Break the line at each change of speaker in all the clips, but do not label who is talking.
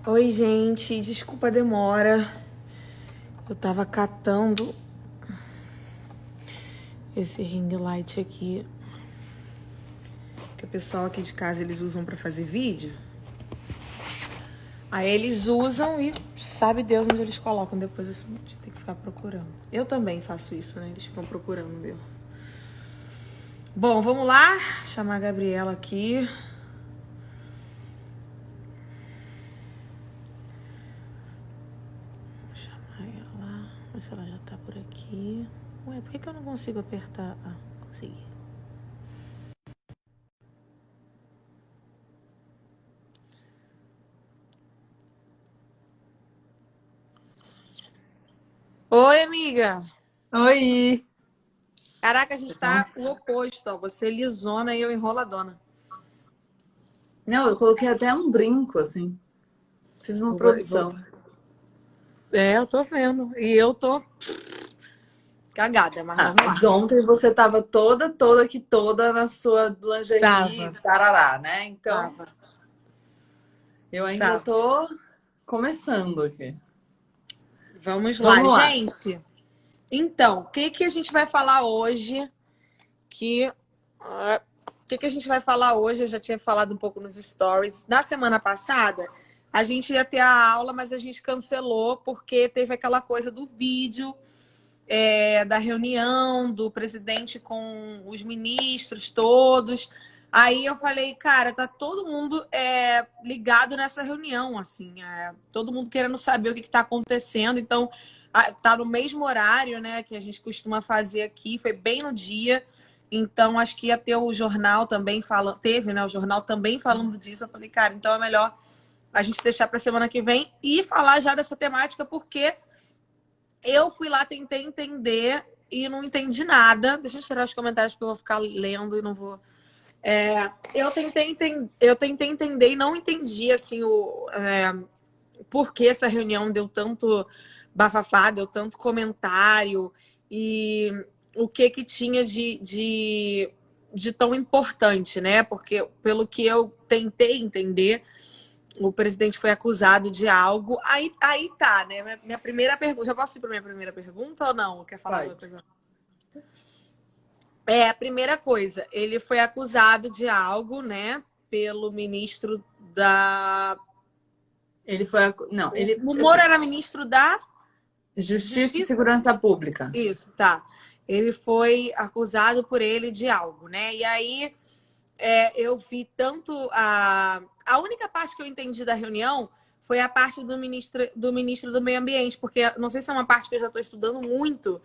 Oi, gente, desculpa a demora. Eu tava catando esse ring light aqui que o pessoal aqui de casa eles usam pra fazer vídeo. Aí eles usam e sabe Deus onde eles colocam. Depois eu tenho que ficar procurando. Eu também faço isso, né? Eles ficam procurando o meu. Bom, vamos lá. Chamar a Gabriela aqui. Vou chamar ela. Ver se ela já tá por aqui. Ué, por que eu não consigo apertar? Ah, consegui. Oi, amiga.
Oi!
Caraca, a gente
Bom.
tá o oposto, ó. Você lisona e eu enroladona.
Não, eu coloquei até um brinco, assim. Fiz uma produção.
É, eu tô vendo. E eu tô cagada, mas
Ah,
vamos lá.
mas ontem você tava toda aqui, toda na sua lingerie,
Tava,
tarará, né? Então,
tava,
eu ainda
tava.
tô começando aqui.
Vamos lá,
Vamos lá.
gente. Então, o que que a gente vai falar hoje? O que que a gente vai falar hoje? Eu já tinha falado um pouco nos stories. Na semana passada, a gente ia ter a aula, mas a gente cancelou porque teve aquela coisa do vídeo. Da reunião do presidente com os ministros todos. Aí eu falei, cara, tá todo mundo ligado nessa reunião, assim, todo mundo querendo saber o que está acontecendo. Então, tá no mesmo horário, né, que a gente costuma fazer aqui, foi bem no dia. Então, acho que ia ter o jornal também falando, teve, né, o jornal também falando disso. Eu falei, cara, então é melhor a gente deixar para semana que vem e falar já dessa temática, porque eu fui lá, tentei entender e não entendi nada. Deixa eu tirar os comentários porque eu vou ficar lendo e não vou. Eu tentei entender e não entendi assim por que essa reunião deu tanto bafafá, deu tanto comentário e o que tinha de tão importante, né? Porque pelo que eu tentei entender, o presidente foi acusado de algo. Aí tá, né? Minha primeira pergunta. Já posso ir para minha primeira pergunta ou não? Quer falar alguma
Pode.
coisa? A primeira coisa, ele foi acusado de algo, né? Pelo ministro da.
Ele foi. Não, ele.
O Moro
Assim,
era ministro da
Justiça e
Justiça?
Segurança Pública.
Isso, tá. Ele foi acusado por ele de algo, né? E aí eu vi tanto a única parte que eu entendi da reunião foi a parte do ministro do Meio Ambiente, porque não sei se é uma parte que eu já estou estudando muito,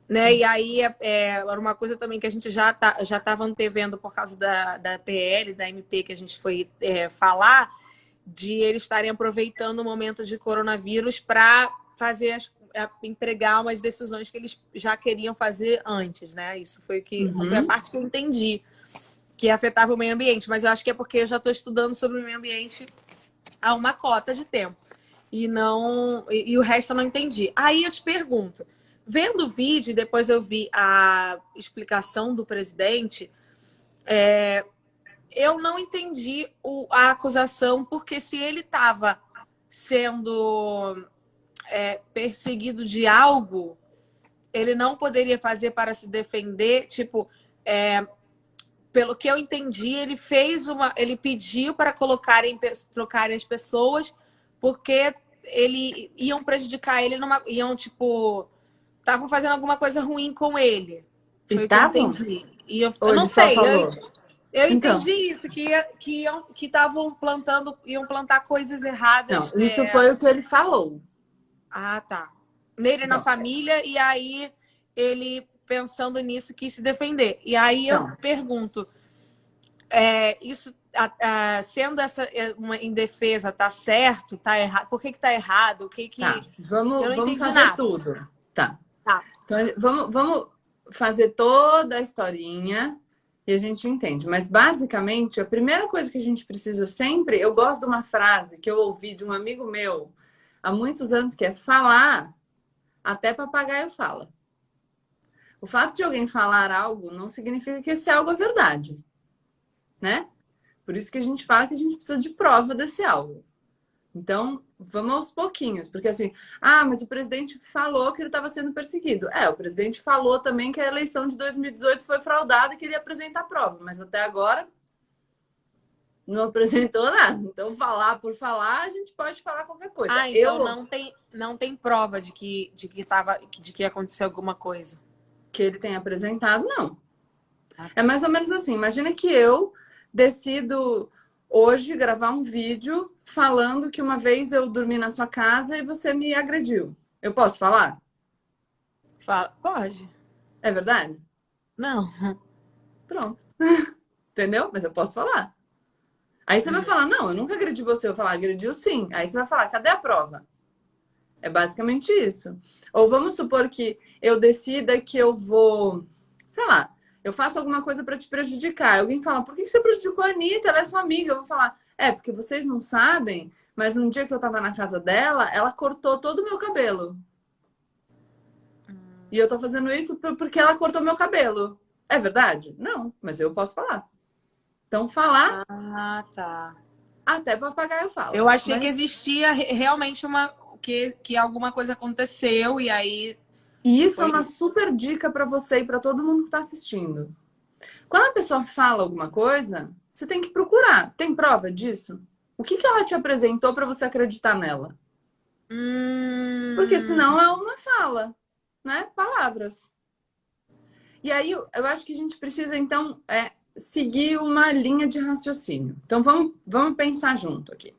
né? E aí era uma coisa também que a gente já estava antevendo por causa da PL, da MP que a gente foi falar, de eles estarem aproveitando o momento de coronavírus para fazer empregar umas decisões que eles já queriam fazer antes, né? Isso foi a
Uhum.
parte que eu entendi que afetava o meio ambiente, mas eu acho que é porque eu já estou estudando sobre o meio ambiente há uma cota de tempo. E o resto eu não entendi. Aí eu te pergunto, vendo o vídeo e depois eu vi a explicação do presidente, eu não entendi a acusação, porque se ele estava sendo perseguido de algo, ele não poderia fazer para se defender, tipo, pelo que eu entendi, ele pediu para trocarem as pessoas, porque iam prejudicar ele estavam fazendo alguma coisa ruim com ele.
E
Foi o que eu
estavam?
entendi. E eu
Ou
não
ele só
sei,
falou?
eu
Então.
entendi isso, que estavam iam plantar coisas
Não,
erradas.
isso foi o que ele falou.
Ah, tá. Nele e na
Então,
família, e aí ele, pensando nisso, quis se defender. E aí eu
então,
pergunto, isso, sendo essa uma indefesa, tá certo, tá errado? Por que tá errado?
tá.
Eu
Vamos,
não
vamos
entendi
fazer
nada.
tudo. Tá.
Tá,
Então, vamos fazer toda a historinha e a gente entende. Mas, basicamente, a primeira coisa que a gente precisa sempre... Eu gosto de uma frase que eu ouvi de um amigo meu há muitos anos, que é falar até papagaio fala. O fato de alguém falar algo não significa que esse algo é verdade, né? Por isso que a gente fala que a gente precisa de prova desse algo. Então, vamos aos pouquinhos, porque assim, mas o presidente falou que ele estava sendo perseguido. O presidente falou também que a eleição de 2018 foi fraudada e queria apresentar prova, mas até agora não apresentou nada. Então, falar por falar, a gente pode falar qualquer coisa.
Então não tem prova de que aconteceu alguma coisa.
Que ele tenha apresentado, não. É mais ou menos assim. Imagina que eu decido hoje gravar um vídeo falando que uma vez eu dormi na sua casa e você me agrediu. Eu posso falar?
Pode.
É verdade?
Não.
Pronto. Entendeu? Mas eu posso falar. Aí você vai falar, não, eu nunca agredi você. Eu vou falar, agrediu sim. Aí você vai falar, cadê a prova? É basicamente isso. Ou vamos supor que eu decida que eu vou, sei lá, eu faço alguma coisa para te prejudicar. Alguém fala, por que você prejudicou a Anitta? Ela é sua amiga. Eu vou falar, porque vocês não sabem, mas um dia que eu tava na casa dela, ela cortou todo o meu cabelo. E eu tô fazendo isso porque ela cortou meu cabelo. É verdade? Não, mas eu posso falar. Então, falar...
Tá.
Até papagaio eu falo.
Eu achei que existia realmente que alguma coisa aconteceu e aí...
E isso é uma super dica para você e para todo mundo que está assistindo. Quando a pessoa fala alguma coisa, você tem que procurar. Tem prova disso? O que ela te apresentou para você acreditar nela? Porque senão é uma fala, né? Palavras. E aí eu acho que a gente precisa, então, seguir uma linha de raciocínio. Então, vamos pensar junto aqui.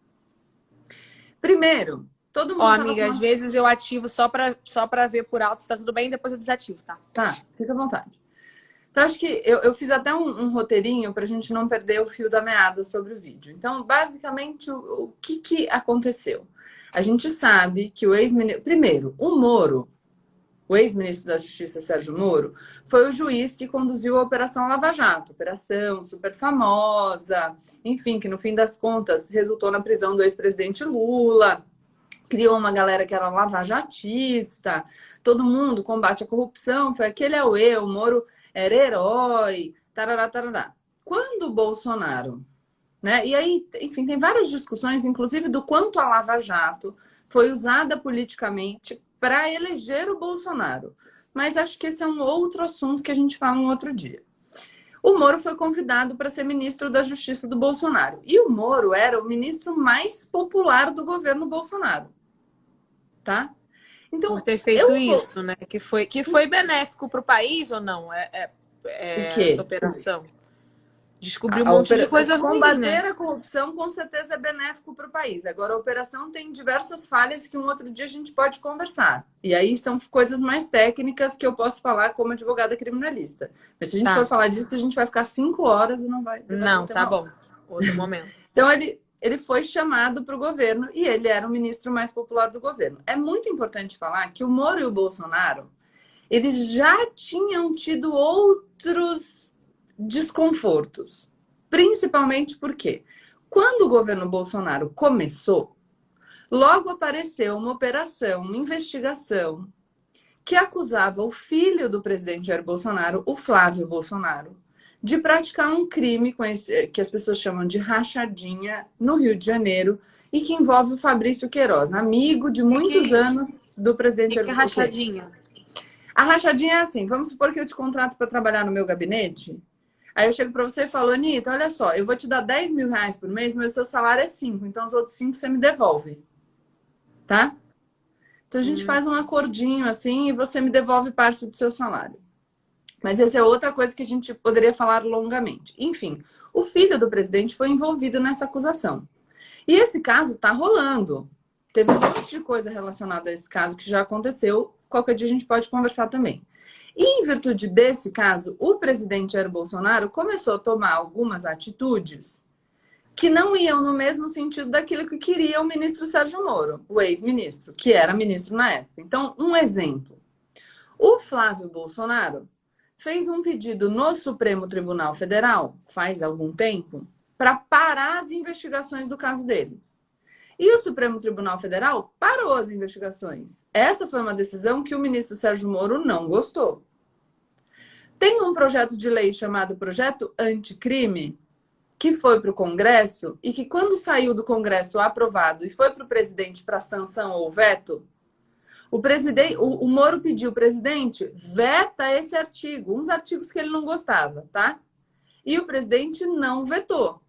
Primeiro, todo mundo...
amiga, às vezes eu ativo só pra ver por alto se tá tudo bem, depois eu desativo, tá?
Tá, fica à vontade. Então, acho que eu fiz até um roteirinho pra gente não perder o fio da meada sobre o vídeo. Então, basicamente, o que aconteceu? A gente sabe que o ex-ministro... Primeiro, o Moro, o ex-ministro da Justiça, Sérgio Moro, foi o juiz que conduziu a Operação Lava Jato. Operação super famosa, enfim, que no fim das contas resultou na prisão do ex-presidente Lula. Criou uma galera que era lavajatista, todo mundo combate a corrupção, foi aquele auê, o Moro era herói, tarará, tarará. Quando o Bolsonaro, né? E aí, enfim, tem várias discussões, inclusive do quanto a Lava Jato foi usada politicamente para eleger o Bolsonaro. Mas acho que esse é um outro assunto que a gente fala um outro dia. O Moro foi convidado para ser ministro da Justiça do Bolsonaro. E o Moro era o ministro mais popular do governo Bolsonaro. Tá? Então,
por ter feito isso, né? Que foi benéfico para o país ou não? Essa operação? Descobrir um monte de coisa ruim,
combater,
né?
a corrupção com certeza é benéfico para o país. Agora, a operação tem diversas falhas que um outro dia a gente pode conversar. E aí são coisas mais técnicas que eu posso falar como advogada criminalista. Mas se a gente for falar disso, a gente vai ficar 5 horas e não vai...
Não, tá bom. Outro momento.
Então, ele foi chamado para o governo e ele era o ministro mais popular do governo. É muito importante falar que o Moro e o Bolsonaro, eles já tinham tido outros desconfortos. Principalmente porque, quando o governo Bolsonaro começou, logo apareceu uma operação, uma investigação, que acusava o filho do presidente Jair Bolsonaro, o Flávio Bolsonaro, de praticar um crime que as pessoas chamam de rachadinha no Rio de Janeiro e que envolve o Fabrício Queiroz, amigo de muitos anos do presidente Jair Bolsonaro.
Que rachadinha?
A rachadinha é assim, vamos supor que eu te contrato para trabalhar no meu gabinete, aí eu chego para você e falo, Anitta, olha só, eu vou te dar 10 mil reais por mês, mas o seu salário é 5, então os outros 5 você me devolve, tá? Então a gente faz um acordinho assim e você me devolve parte do seu salário. Mas essa é outra coisa que a gente poderia falar longamente. Enfim, o filho do presidente foi envolvido nessa acusação. E esse caso está rolando. Teve um monte de coisa relacionada a esse caso que já aconteceu. Qualquer dia a gente pode conversar também. E em virtude desse caso, o presidente Jair Bolsonaro começou a tomar algumas atitudes que não iam no mesmo sentido daquilo que queria o ministro Sérgio Moro, o ex-ministro, que era ministro na época. Então, um exemplo. O Flávio Bolsonaro fez um pedido no Supremo Tribunal Federal, faz algum tempo, para parar as investigações do caso dele. E o Supremo Tribunal Federal parou as investigações. Essa foi uma decisão que o ministro Sérgio Moro não gostou. Tem um projeto de lei chamado Projeto Anticrime, que foi para o Congresso e que quando saiu do Congresso aprovado e foi para o presidente para sanção ou veto, o Moro pediu, presidente, veta esse artigo, uns artigos que ele não gostava, tá? E o presidente não vetou.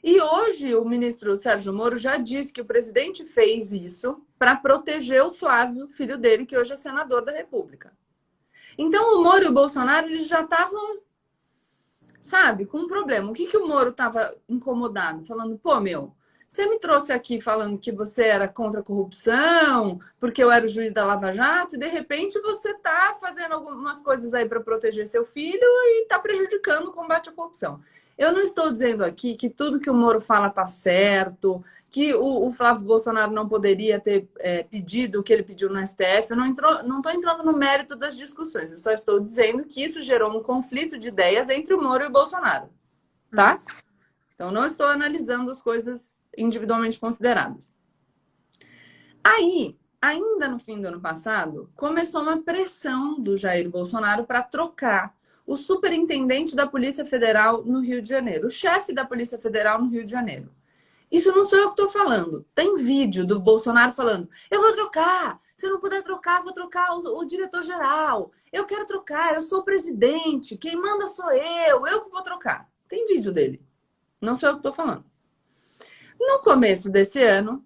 E hoje o ministro Sérgio Moro já disse que o presidente fez isso para proteger o Flávio, filho dele, que hoje é senador da República. Então o Moro e o Bolsonaro eles já estavam, sabe, com um problema. O que o Moro estava incomodado? Falando, pô, meu, você me trouxe aqui falando que você era contra a corrupção, porque eu era o juiz da Lava Jato, e de repente você está fazendo algumas coisas aí para proteger seu filho e está prejudicando o combate à corrupção. Eu não estou dizendo aqui que tudo que o Moro fala está certo, que o Flávio Bolsonaro não poderia ter pedido o que ele pediu no STF. Eu não estou entrando no mérito das discussões. Eu só estou dizendo que isso gerou um conflito de ideias entre o Moro e o Bolsonaro. Tá? Então, não estou analisando as coisas individualmente consideradas. Aí, ainda no fim do ano passado, começou uma pressão do Jair Bolsonaro para trocar o superintendente da Polícia Federal no Rio de Janeiro, o chefe da Polícia Federal no Rio de Janeiro. Isso não sou eu que estou falando. Tem vídeo do Bolsonaro falando, eu vou trocar, se eu não puder trocar, vou trocar o diretor-geral. Eu quero trocar, eu sou o presidente, quem manda sou eu que vou trocar. Tem vídeo dele. Não sou eu que estou falando. No começo desse ano,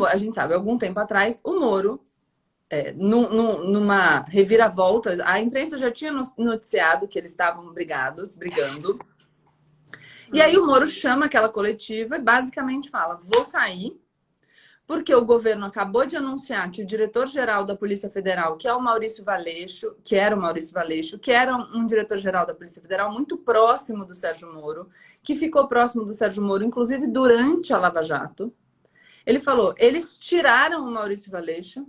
a gente sabe, algum tempo atrás, o Moro, numa reviravolta, a imprensa já tinha noticiado que eles estavam brigando. E aí o Moro chama aquela coletiva e basicamente fala, vou sair, porque o governo acabou de anunciar que o diretor-geral da Polícia Federal, que é o Maurício Valeixo, que era um diretor-geral da Polícia Federal muito próximo do Sérgio Moro, que ficou próximo do Sérgio Moro, inclusive durante a Lava Jato. Ele falou, eles tiraram o Maurício Valeixo,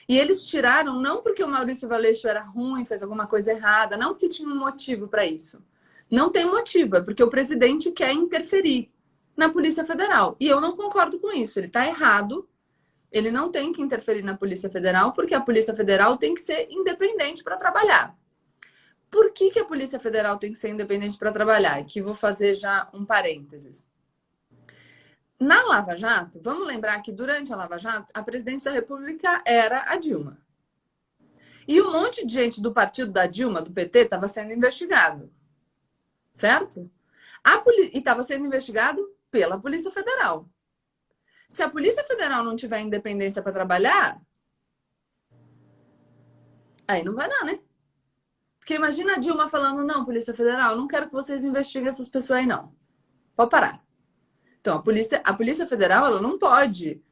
e eles tiraram não porque o Maurício Valeixo era ruim, fez alguma coisa errada, não porque tinha um motivo para isso. Não tem motivo, é porque o presidente quer interferir na Polícia Federal. E eu não concordo com isso, ele está errado. Ele não tem que interferir na Polícia Federal, porque a Polícia Federal tem que ser independente para trabalhar. Por que a Polícia Federal tem que ser independente para trabalhar? Aqui vou fazer já um parênteses. Na Lava Jato, vamos lembrar que durante a Lava Jato, a presidência da República era a Dilma. E um monte de gente do partido da Dilma, do PT, estava sendo investigado. Certo? E estava sendo investigado pela Polícia Federal. Se a Polícia Federal não tiver independência para trabalhar, aí não vai dar, né? Porque imagina a Dilma falando, não, Polícia Federal, não quero que vocês investiguem essas pessoas aí, não. Pode parar. Então, a Polícia Federal, ela não pode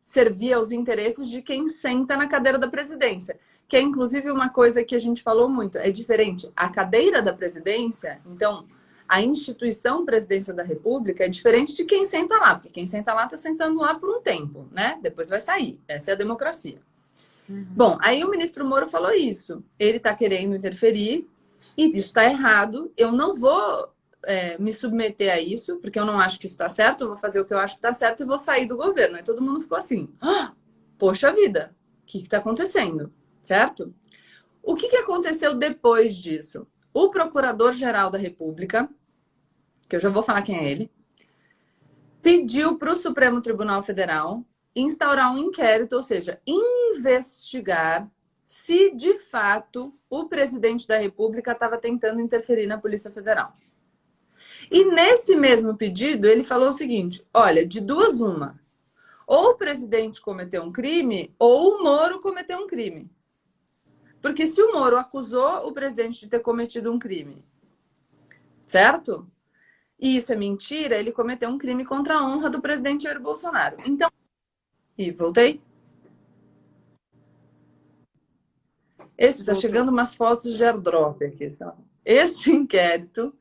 servir aos interesses de quem senta na cadeira da presidência. Que é, inclusive, uma coisa que a gente falou muito. É diferente. A cadeira da presidência, então, a instituição Presidência da República é diferente de quem senta lá. Porque quem senta lá está sentando lá por um tempo, né? Depois vai sair. Essa é a democracia. Bom, aí o ministro Moro falou isso. Ele está querendo interferir e isso está errado. Eu não vou me submeter a isso, porque eu não acho que isso está certo. Eu vou fazer o que eu acho que está certo e vou sair do governo. Aí todo mundo ficou assim, poxa vida, o que está acontecendo? Certo? O que aconteceu depois disso? O Procurador-Geral da República, que eu já vou falar quem é ele, pediu para o Supremo Tribunal Federal instaurar um inquérito, ou seja, investigar se de fato o presidente da República estava tentando interferir na Polícia Federal. E nesse mesmo pedido, ele falou o seguinte, olha, de duas uma, ou o presidente cometeu um crime, ou o Moro cometeu um crime. Porque se o Moro acusou o presidente de ter cometido um crime, certo? E isso é mentira, ele cometeu um crime contra a honra do presidente Jair Bolsonaro. Então, voltei? Está chegando umas fotos de airdrop aqui, sabe? Este inquérito,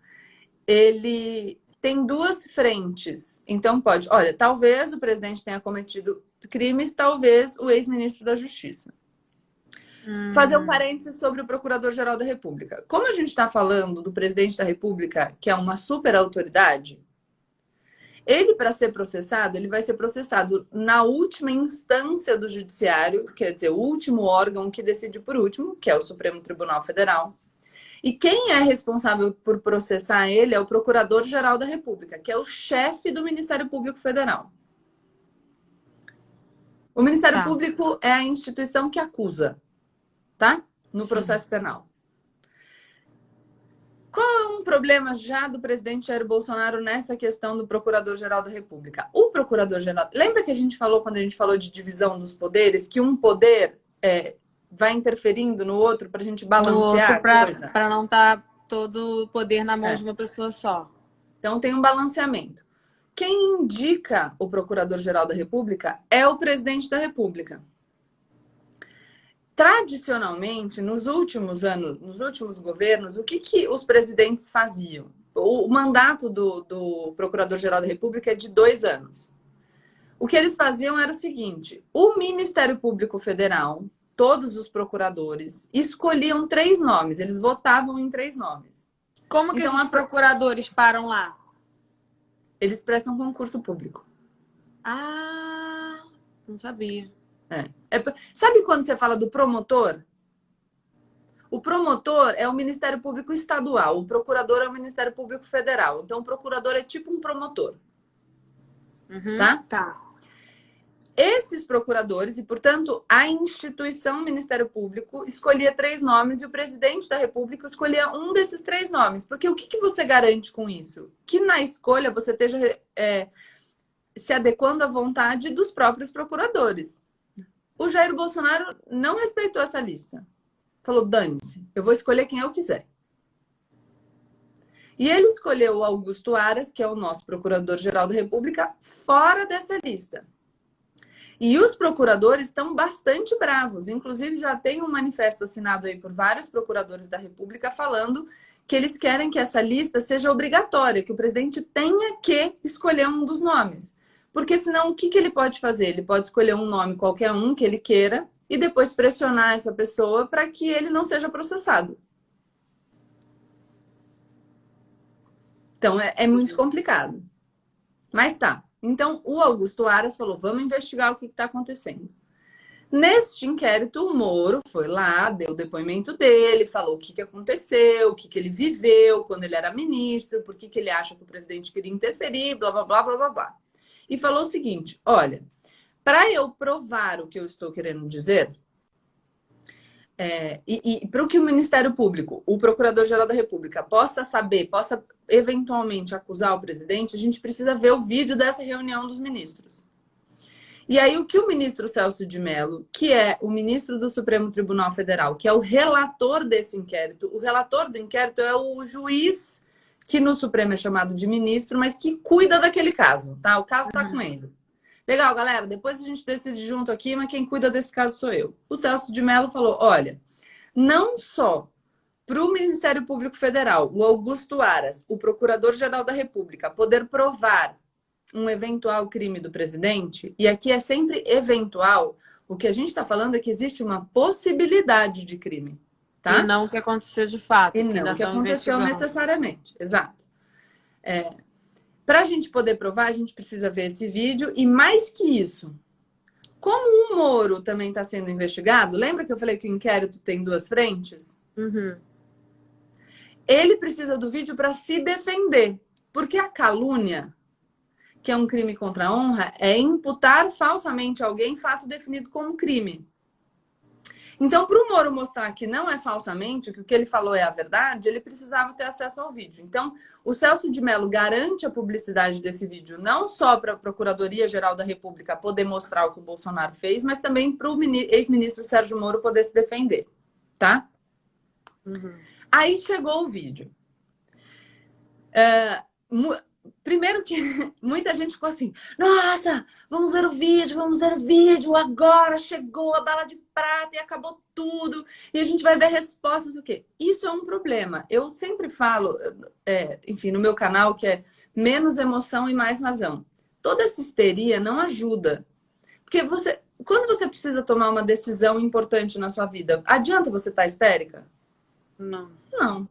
ele tem duas frentes. Então pode, olha, talvez o presidente tenha cometido crimes, talvez o ex-ministro da Justiça. Fazer um parênteses sobre o Procurador-Geral da República. Como a gente está falando do presidente da República, que é uma super autoridade, ele, para ser processado, ele vai ser processado na última instância do judiciário, quer dizer, o último órgão que decide por último, que é o Supremo Tribunal Federal. E quem é responsável por processar ele é o Procurador-Geral da República, que é o chefe do Ministério Público Federal. O Ministério
Tá.
Público é a instituição que acusa, tá? No
Sim.
processo penal. Qual é um problema já do presidente Jair Bolsonaro nessa questão do Procurador-Geral da República? O Procurador-Geral... Lembra que a gente falou, quando a gente falou de divisão dos poderes, que um poder vai interferindo no outro para a gente balancear a coisa?
Para não estar todo o poder na mão de uma pessoa só.
Então tem um balanceamento. Quem indica o Procurador-Geral da República é o presidente da República. Tradicionalmente, nos últimos anos, nos últimos governos, o que os presidentes faziam? O mandato do Procurador-Geral da República é de 2 anos. O que eles faziam era o seguinte: o Ministério Público Federal, todos os procuradores, escolhiam 3 nomes, eles votavam em 3 nomes.
Como que esses procuradores param lá?
Eles prestam concurso público.
Ah, não sabia.
Sabe quando você fala do promotor? O promotor é o Ministério Público Estadual, o procurador é o Ministério Público Federal. Então, o procurador é tipo um promotor.
Tá.
Esses procuradores, e portanto, a instituição Ministério Público escolhia 3 nomes e o presidente da República escolhia um desses 3 nomes. Porque o que você garante com isso? Que na escolha você esteja se adequando à vontade dos próprios procuradores. O Jair Bolsonaro não respeitou essa lista. Falou, dane-se, eu vou escolher quem eu quiser. E ele escolheu o Augusto Aras, que é o nosso Procurador-Geral da República, fora dessa lista. E os procuradores estão bastante bravos. Inclusive, já tem um manifesto assinado aí por vários procuradores da República falando que eles querem que essa lista seja obrigatória, que o presidente tenha que escolher um dos nomes. Porque senão, o que ele pode fazer? Ele pode escolher um nome, qualquer um que ele queira, e depois pressionar essa pessoa para que ele não seja processado. Então, é muito complicado. Mas tá. Então, o Augusto Aras falou, vamos investigar o que está acontecendo. Neste inquérito, o Moro foi lá, deu o depoimento dele, falou o que aconteceu, o que ele viveu quando ele era ministro, por que ele acha que o presidente queria interferir, blá, blá, blá, blá, blá, blá. E falou o seguinte, olha, para eu provar o que eu estou querendo dizer, e para o que o Ministério Público, o Procurador-Geral da República, possa saber, possa eventualmente acusar o presidente, a gente precisa ver o vídeo dessa reunião dos ministros. E aí o que o ministro Celso de Mello, que é o ministro do Supremo Tribunal Federal, que é o relator desse inquérito, o relator do inquérito é o juiz que no Supremo é chamado de ministro, mas que cuida daquele caso, tá? O caso tá com ele. Legal, galera, depois a gente decide junto aqui, mas quem cuida desse caso sou eu. O Celso de Mello falou, olha, não só para o Ministério Público Federal, o Augusto Aras, o Procurador-Geral da República, poder provar um eventual crime do presidente, e aqui é sempre eventual, o que a gente está falando é que existe uma possibilidade de crime. Tá?
E não o que aconteceu de fato.
E não o que aconteceu necessariamente. Exato. Para a gente poder provar, a gente precisa ver esse vídeo. E mais que isso, como o Moro também está sendo investigado, lembra que eu falei que o inquérito tem 2 frentes? Ele precisa do vídeo para se defender. Porque a calúnia, que é um crime contra a honra, é imputar falsamente a alguém fato definido como crime. Então, para o Moro mostrar que não é falsamente, que o que ele falou é a verdade, ele precisava ter acesso ao vídeo. Então, o Celso de Mello garante a publicidade desse vídeo não só para a Procuradoria-Geral da República poder mostrar o que o Bolsonaro fez, mas também para o ex-ministro Sérgio Moro poder se defender, tá? Aí chegou o vídeo. Primeiro que muita gente ficou assim, nossa, vamos ver o vídeo, agora chegou a bala de prata e acabou tudo, e a gente vai ver respostas, o quê? Isso é um problema. Eu sempre falo, enfim, no meu canal, que é menos emoção e mais razão. Toda essa histeria não ajuda. Porque quando você precisa tomar uma decisão importante na sua vida, adianta você estar histérica?
Não.
Não.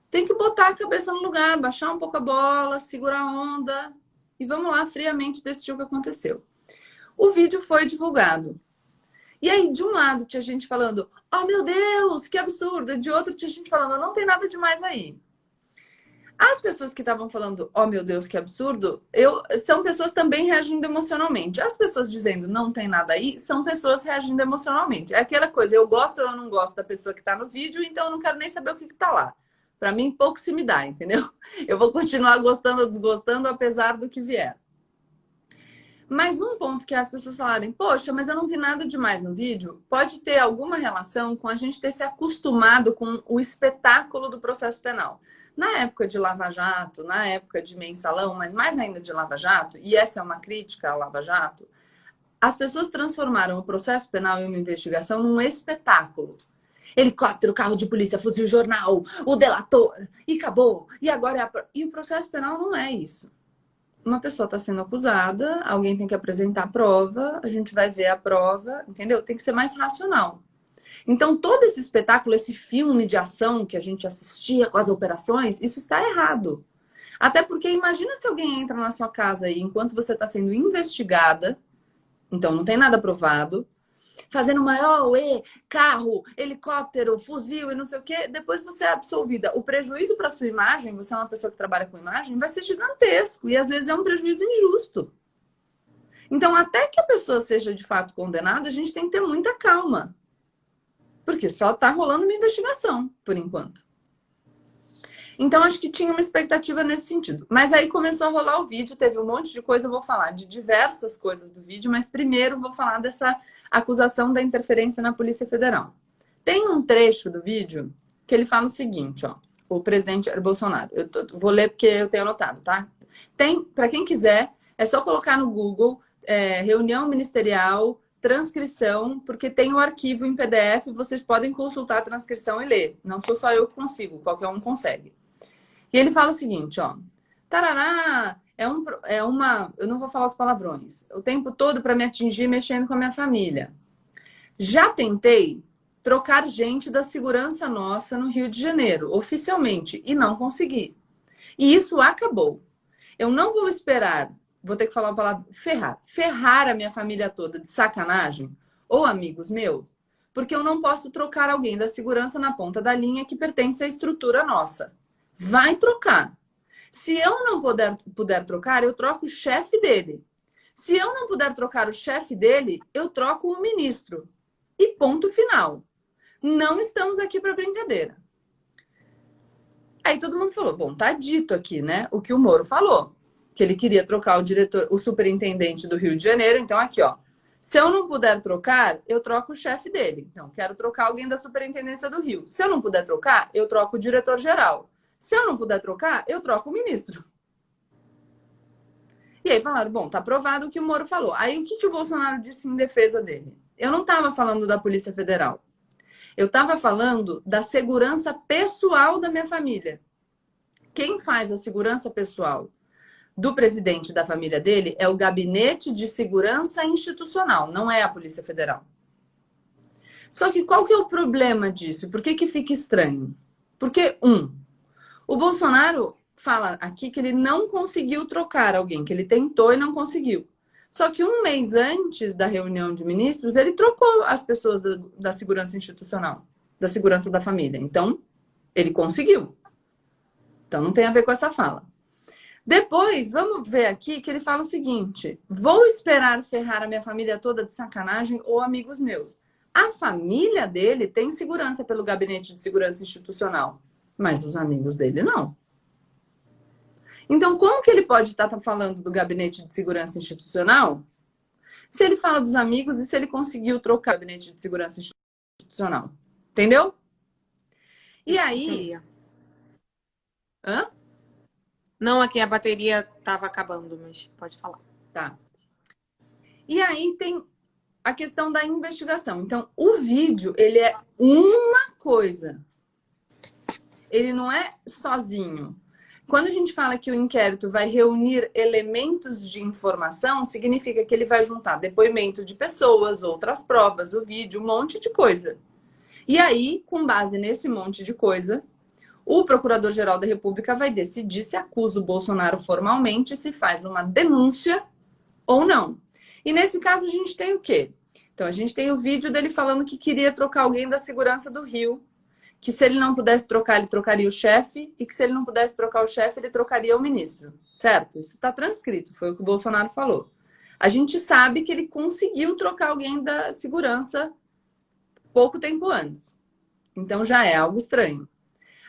Tem que botar a cabeça no lugar, baixar um pouco a bola, segurar a onda e vamos lá, friamente decidir o que aconteceu. O vídeo foi divulgado. E aí, de um lado, tinha gente falando, oh meu Deus, que absurdo. De outro, tinha gente falando, não tem nada demais aí. As pessoas que estavam falando, oh meu Deus, que absurdo, são pessoas também reagindo emocionalmente. As pessoas dizendo, não tem nada aí, são pessoas reagindo emocionalmente. É aquela coisa, eu gosto ou eu não gosto da pessoa que tá no vídeo, então eu não quero nem saber o que tá lá. Pra mim, pouco se me dá, entendeu? Eu vou continuar gostando ou desgostando, apesar do que vier. Mas um ponto que as pessoas falarem, poxa, mas eu não vi nada demais no vídeo, pode ter alguma relação com a gente ter se acostumado com o espetáculo do processo penal. Na época de Lava Jato, na época de Mensalão, mas mais ainda de Lava Jato, e essa é uma crítica à Lava Jato, as pessoas transformaram o processo penal em uma investigação num espetáculo. Helicóptero, carro de polícia, fuzil, jornal, o delator, e acabou, e agora é a... E o processo penal não é isso. Uma pessoa está sendo acusada, alguém tem que apresentar a prova, a gente vai ver a prova, entendeu? Tem que ser mais racional. Então, todo esse espetáculo, esse filme de ação que a gente assistia com as operações, isso está errado. Até porque imagina se alguém entra na sua casa aí enquanto você está sendo investigada, então não tem nada provado, fazendo maior uê, carro, helicóptero, fuzil e não sei o quê, depois você é absolvida. O prejuízo para sua imagem, você é uma pessoa que trabalha com imagem, vai ser gigantesco e às vezes é um prejuízo injusto. Então, até que a pessoa seja de fato condenada, a gente tem que ter muita calma. Porque só está rolando uma investigação, por enquanto. Então, acho que tinha uma expectativa nesse sentido. Mas aí começou a rolar o vídeo, teve um monte de coisa, eu vou falar de diversas coisas do vídeo, mas primeiro vou falar dessa acusação da interferência na Polícia Federal. Tem um trecho do vídeo que ele fala o seguinte, ó, o presidente Jair Bolsonaro. Vou ler porque eu tenho anotado, tá? Tem, para quem quiser, é só colocar no Google, reunião ministerial, transcrição, porque tem o arquivo em PDF, vocês podem consultar a transcrição e ler. Não sou só eu que consigo, qualquer um consegue. E ele fala o seguinte, ó. Tarará, eu não vou falar os palavrões. O tempo todo para me atingir mexendo com a minha família. Já tentei trocar gente da segurança nossa no Rio de Janeiro, oficialmente, e não consegui. E isso acabou. Eu não vou esperar, vou ter que falar a palavra ferrar a minha família toda de sacanagem, ou amigos meus, porque eu não posso trocar alguém da segurança na ponta da linha que pertence à estrutura nossa. Vai trocar. Se eu não puder trocar, eu troco o chefe dele. Se eu não puder trocar o chefe dele, eu troco o ministro. E ponto final. Não estamos aqui para brincadeira. Aí todo mundo falou, bom, tá dito aqui, né? O que o Moro falou. Que ele queria trocar o superintendente do Rio de Janeiro. Então aqui, ó. Se eu não puder trocar, eu troco o chefe dele. Então, quero trocar alguém da superintendência do Rio. Se eu não puder trocar, eu troco o diretor-geral. Se eu não puder trocar, eu troco o ministro. E aí falaram, bom, tá provado o que o Moro falou. Aí o que o Bolsonaro disse em defesa dele? Eu não estava falando da Polícia Federal. Eu estava falando da segurança pessoal da minha família. Quem faz a segurança pessoal do presidente da família dele é o Gabinete de Segurança Institucional, não é a Polícia Federal. Só que qual que é o problema disso? Por que fica estranho? Porque, o Bolsonaro fala aqui que ele não conseguiu trocar alguém, que ele tentou e não conseguiu. Só que um mês antes da reunião de ministros, ele trocou as pessoas da segurança institucional, da segurança da família. Então, ele conseguiu. Então, não tem a ver com essa fala. Depois, vamos ver aqui que ele fala o seguinte, vou esperar ferrar a minha família toda de sacanagem ou amigos meus. A família dele tem segurança pelo Gabinete de Segurança Institucional. Mas os amigos dele não. Então, como que ele pode estar falando do Gabinete de Segurança Institucional se ele fala dos amigos e se ele conseguiu trocar o Gabinete de Segurança Institucional? Entendeu? E aí... Hã?
Não, aqui a bateria estava acabando, mas pode falar.
Tá. E aí tem a questão da investigação. Então, o vídeo, ele é uma coisa. Ele não é sozinho. Quando a gente fala que o inquérito vai reunir elementos de informação, significa que ele vai juntar depoimento de pessoas, outras provas, o vídeo, um monte de coisa. E aí, com base nesse monte de coisa, o Procurador-Geral da República vai decidir se acusa o Bolsonaro formalmente, se faz uma denúncia ou não. E nesse caso a gente tem o quê? Então, a gente tem o vídeo dele falando que queria trocar alguém da segurança do Rio, que se ele não pudesse trocar, ele trocaria o chefe, e que se ele não pudesse trocar o chefe, ele trocaria o ministro, certo? Isso está transcrito, foi o que o Bolsonaro falou. A gente sabe que ele conseguiu trocar alguém da segurança pouco tempo antes. Então já é algo estranho.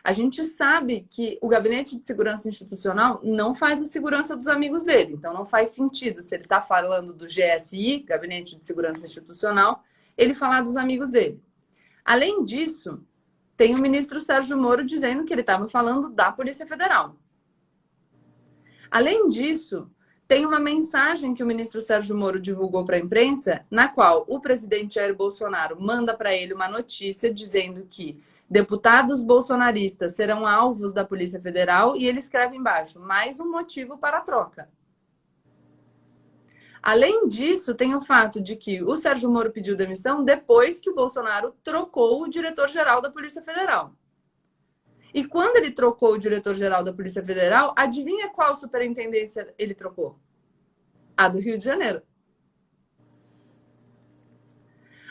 A gente sabe que o Gabinete de Segurança Institucional não faz a segurança dos amigos dele. Então não faz sentido, se ele está falando do GSI, Gabinete de Segurança Institucional, ele falar dos amigos dele. Além disso, tem o ministro Sérgio Moro dizendo que ele estava falando da Polícia Federal. Além disso, tem uma mensagem que o ministro Sérgio Moro divulgou para a imprensa, na qual o presidente Jair Bolsonaro manda para ele uma notícia dizendo que deputados bolsonaristas serão alvos da Polícia Federal e ele escreve embaixo, mais um motivo para a troca. Além disso, tem o fato de que o Sérgio Moro pediu demissão depois que o Bolsonaro trocou o diretor-geral da Polícia Federal. E quando ele trocou o diretor-geral da Polícia Federal, adivinha qual superintendência ele trocou? A do Rio de Janeiro.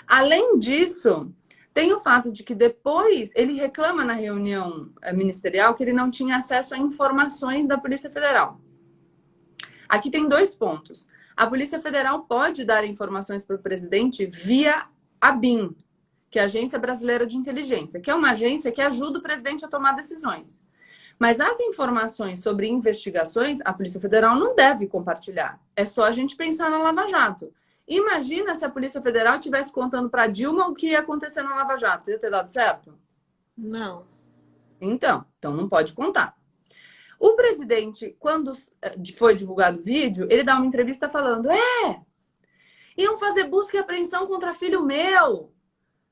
Além disso, tem o fato de que depois ele reclama na reunião ministerial que ele não tinha acesso a informações da Polícia Federal. Aqui tem 2 pontos. A Polícia Federal pode dar informações para o presidente via a ABIN, que é a Agência Brasileira de Inteligência, que é uma agência que ajuda o presidente a tomar decisões. Mas as informações sobre investigações, a Polícia Federal não deve compartilhar. É só a gente pensar na Lava Jato. Imagina se a Polícia Federal estivesse contando para Dilma o que ia acontecer na Lava Jato. Ia ter dado certo?
Não.
Então não pode contar. O presidente, quando foi divulgado o vídeo, ele dá uma entrevista falando: iam fazer busca e apreensão contra filho meu,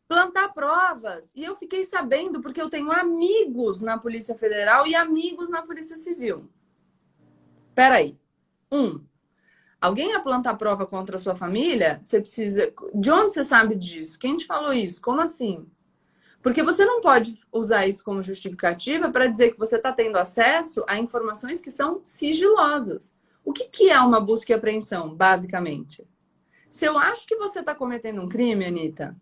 plantar provas. E eu fiquei sabendo porque eu tenho amigos na Polícia Federal e amigos na Polícia Civil. Peraí. Alguém ia plantar prova contra a sua família? Você precisa... De onde você sabe disso? Quem te falou isso? Como assim? Porque você não pode usar isso como justificativa para dizer que você está tendo acesso a informações que são sigilosas. O que é uma busca e apreensão, basicamente? Se eu acho que você está cometendo um crime, Anitta,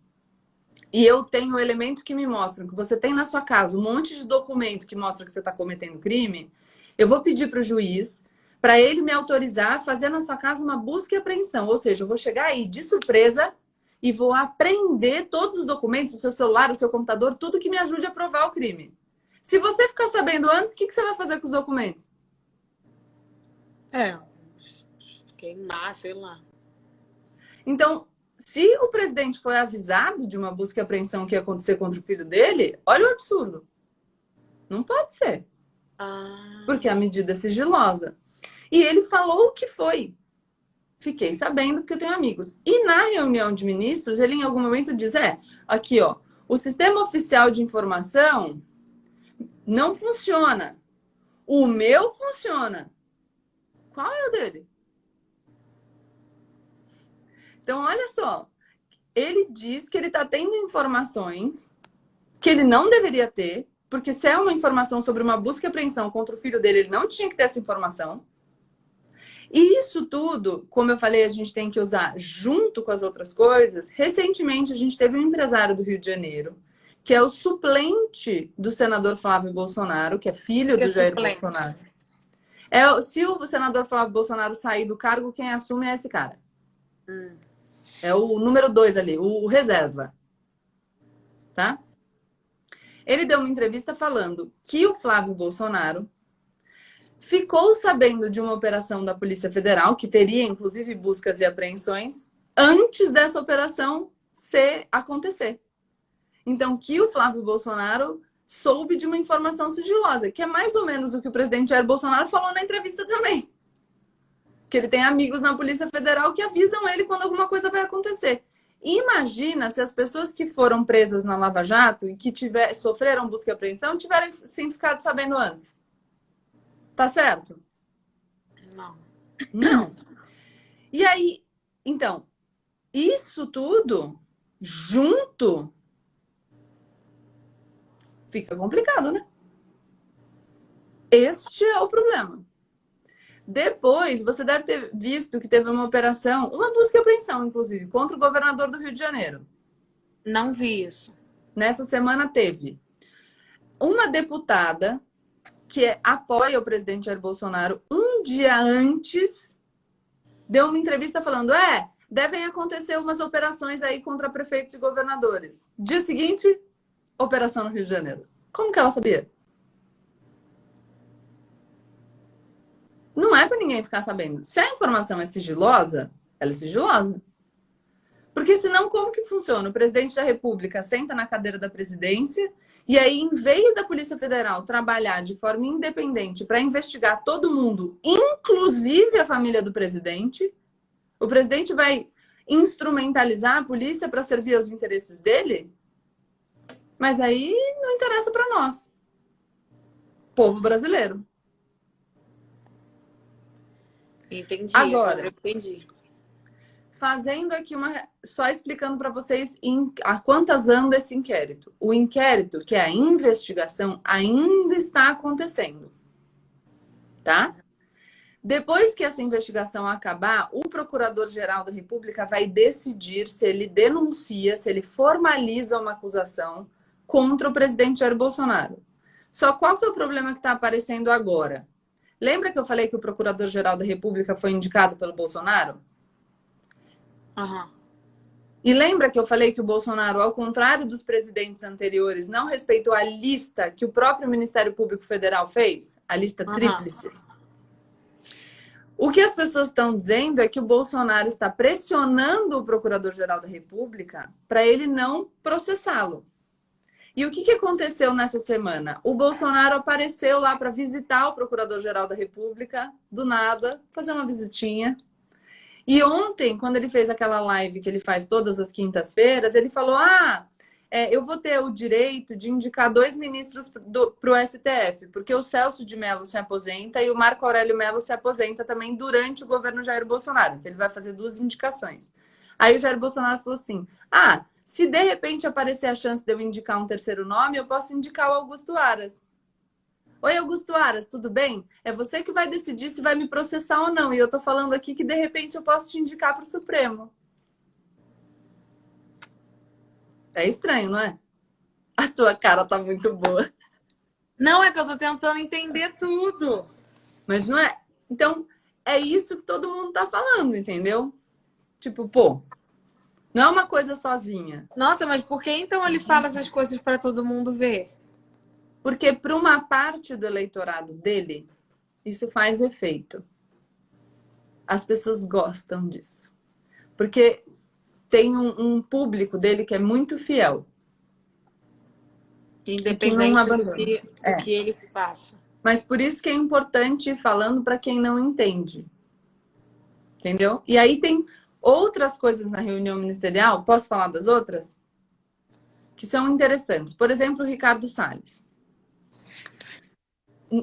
e eu tenho elementos que me mostram que você tem na sua casa um monte de documento que mostra que você está cometendo crime, eu vou pedir para o juiz para ele me autorizar a fazer na sua casa uma busca e apreensão. Ou seja, eu vou chegar aí de surpresa e vou apreender todos os documentos, o seu celular, o seu computador, tudo que me ajude a provar o crime. Se você ficar sabendo antes, o que você vai fazer com os documentos?
Queimar, sei lá.
Então, se o presidente foi avisado de uma busca e apreensão que ia acontecer contra o filho dele, olha o absurdo. Não pode ser. Porque a medida é sigilosa. E ele falou o que foi. Fiquei sabendo porque eu tenho amigos. E na reunião de ministros, ele em algum momento diz, aqui ó, o sistema oficial de informação não funciona. O meu funciona. Qual é o dele? Então, olha só. Ele diz que ele está tendo informações que ele não deveria ter, porque se é uma informação sobre uma busca e apreensão contra o filho dele, ele não tinha que ter essa informação. E isso tudo, como eu falei, a gente tem que usar junto com as outras coisas. Recentemente, a gente teve um empresário do Rio de Janeiro, que é o suplente do senador Flávio Bolsonaro, que é filho do Jair Bolsonaro. Se o senador Flávio Bolsonaro sair do cargo, quem assume é esse cara. É o número 2 ali, o reserva. Tá? Ele deu uma entrevista falando que o Flávio Bolsonaro ficou sabendo de uma operação da Polícia Federal, que teria inclusive buscas e apreensões, antes dessa operação acontecer. Então, que o Flávio Bolsonaro soube de uma informação sigilosa, que é mais ou menos o que o presidente Jair Bolsonaro falou na entrevista também. Que ele tem amigos na Polícia Federal que avisam ele quando alguma coisa vai acontecer. Imagina se as pessoas que foram presas na Lava Jato e que sofreram busca e apreensão tivessem ficado sabendo antes. Tá certo? Não. E aí, então, isso tudo junto fica complicado, né? Este é o problema. Depois, você deve ter visto que teve uma operação, uma busca e apreensão, inclusive, contra o governador do Rio de Janeiro.
Não vi isso.
Nessa semana teve uma deputada que apoia o presidente Jair Bolsonaro, um dia antes, deu uma entrevista falando: devem acontecer umas operações aí contra prefeitos e governadores. Dia seguinte, operação no Rio de Janeiro. Como que ela sabia? Não é para ninguém ficar sabendo. Se a informação é sigilosa, ela é sigilosa. Porque senão, como que funciona? O presidente da República senta na cadeira da presidência e aí, em vez da Polícia Federal trabalhar de forma independente para investigar todo mundo, inclusive a família do presidente, o presidente vai instrumentalizar a polícia para servir aos interesses dele? Mas aí não interessa para nós, povo brasileiro.
Entendi.
Agora,
Eu entendi.
fazendo aqui só explicando para vocês a quantas anda esse inquérito. O inquérito, que é a investigação, ainda está acontecendo, tá? Depois que essa investigação acabar, o Procurador-Geral da República vai decidir se ele denuncia, se ele formaliza uma acusação contra o presidente Jair Bolsonaro. Só qual que é o problema que está aparecendo agora? Lembra que eu falei que o Procurador-Geral da República foi indicado pelo Bolsonaro?
Uhum.
E lembra que eu falei que o Bolsonaro, ao contrário dos presidentes anteriores, não respeitou a lista que o próprio Ministério Público Federal fez? A lista tríplice. O que as pessoas estão dizendo é que o Bolsonaro está pressionando o Procurador-Geral da República para ele não processá-lo. E o que aconteceu nessa semana? O Bolsonaro apareceu lá para visitar o Procurador-Geral da República, do nada, fazer uma visitinha. E ontem, quando ele fez aquela live que ele faz todas as quintas-feiras, ele falou: eu vou ter o direito de indicar 2 ministros para o STF, porque o Celso de Mello se aposenta e o Marco Aurélio Mello se aposenta também durante o governo Jair Bolsonaro. Então, ele vai fazer 2 indicações. Aí o Jair Bolsonaro falou assim: se de repente aparecer a chance de eu indicar um terceiro nome, eu posso indicar o Augusto Aras. Oi, Augusto Aras, tudo bem? É você que vai decidir se vai me processar ou não. E eu tô falando aqui que, de repente, eu posso te indicar para o Supremo. É estranho, não é? A tua cara tá muito boa.
Não, é que eu tô tentando entender tudo.
Mas não é... Então, é isso que todo mundo tá falando, entendeu? Tipo, pô, não é uma coisa sozinha.
Nossa, mas por que então ele fala essas coisas para todo mundo ver?
Porque para uma parte do eleitorado dele, isso faz efeito. As pessoas gostam disso. Porque tem um público dele que é muito fiel.
Independente do que ele faça.
Mas por isso que é importante ir falando para quem não entende. Entendeu? E aí tem outras coisas na reunião ministerial, posso falar das outras? Que são interessantes. Por exemplo, o Ricardo Salles.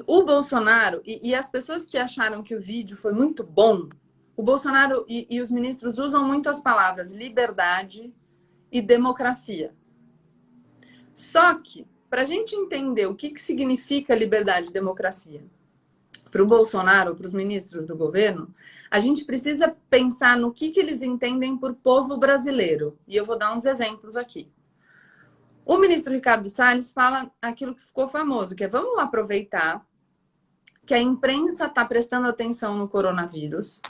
O Bolsonaro, e as pessoas que acharam que o vídeo foi muito bom, o Bolsonaro e os ministros usam muito as palavras liberdade e democracia. Só que, para a gente entender o que significa liberdade e democracia para o Bolsonaro, para os ministros do governo, a gente precisa pensar no que eles entendem por povo brasileiro. E eu vou dar uns exemplos aqui. O ministro Ricardo Salles fala aquilo que ficou famoso, que é: vamos aproveitar que a imprensa está prestando atenção no coronavírus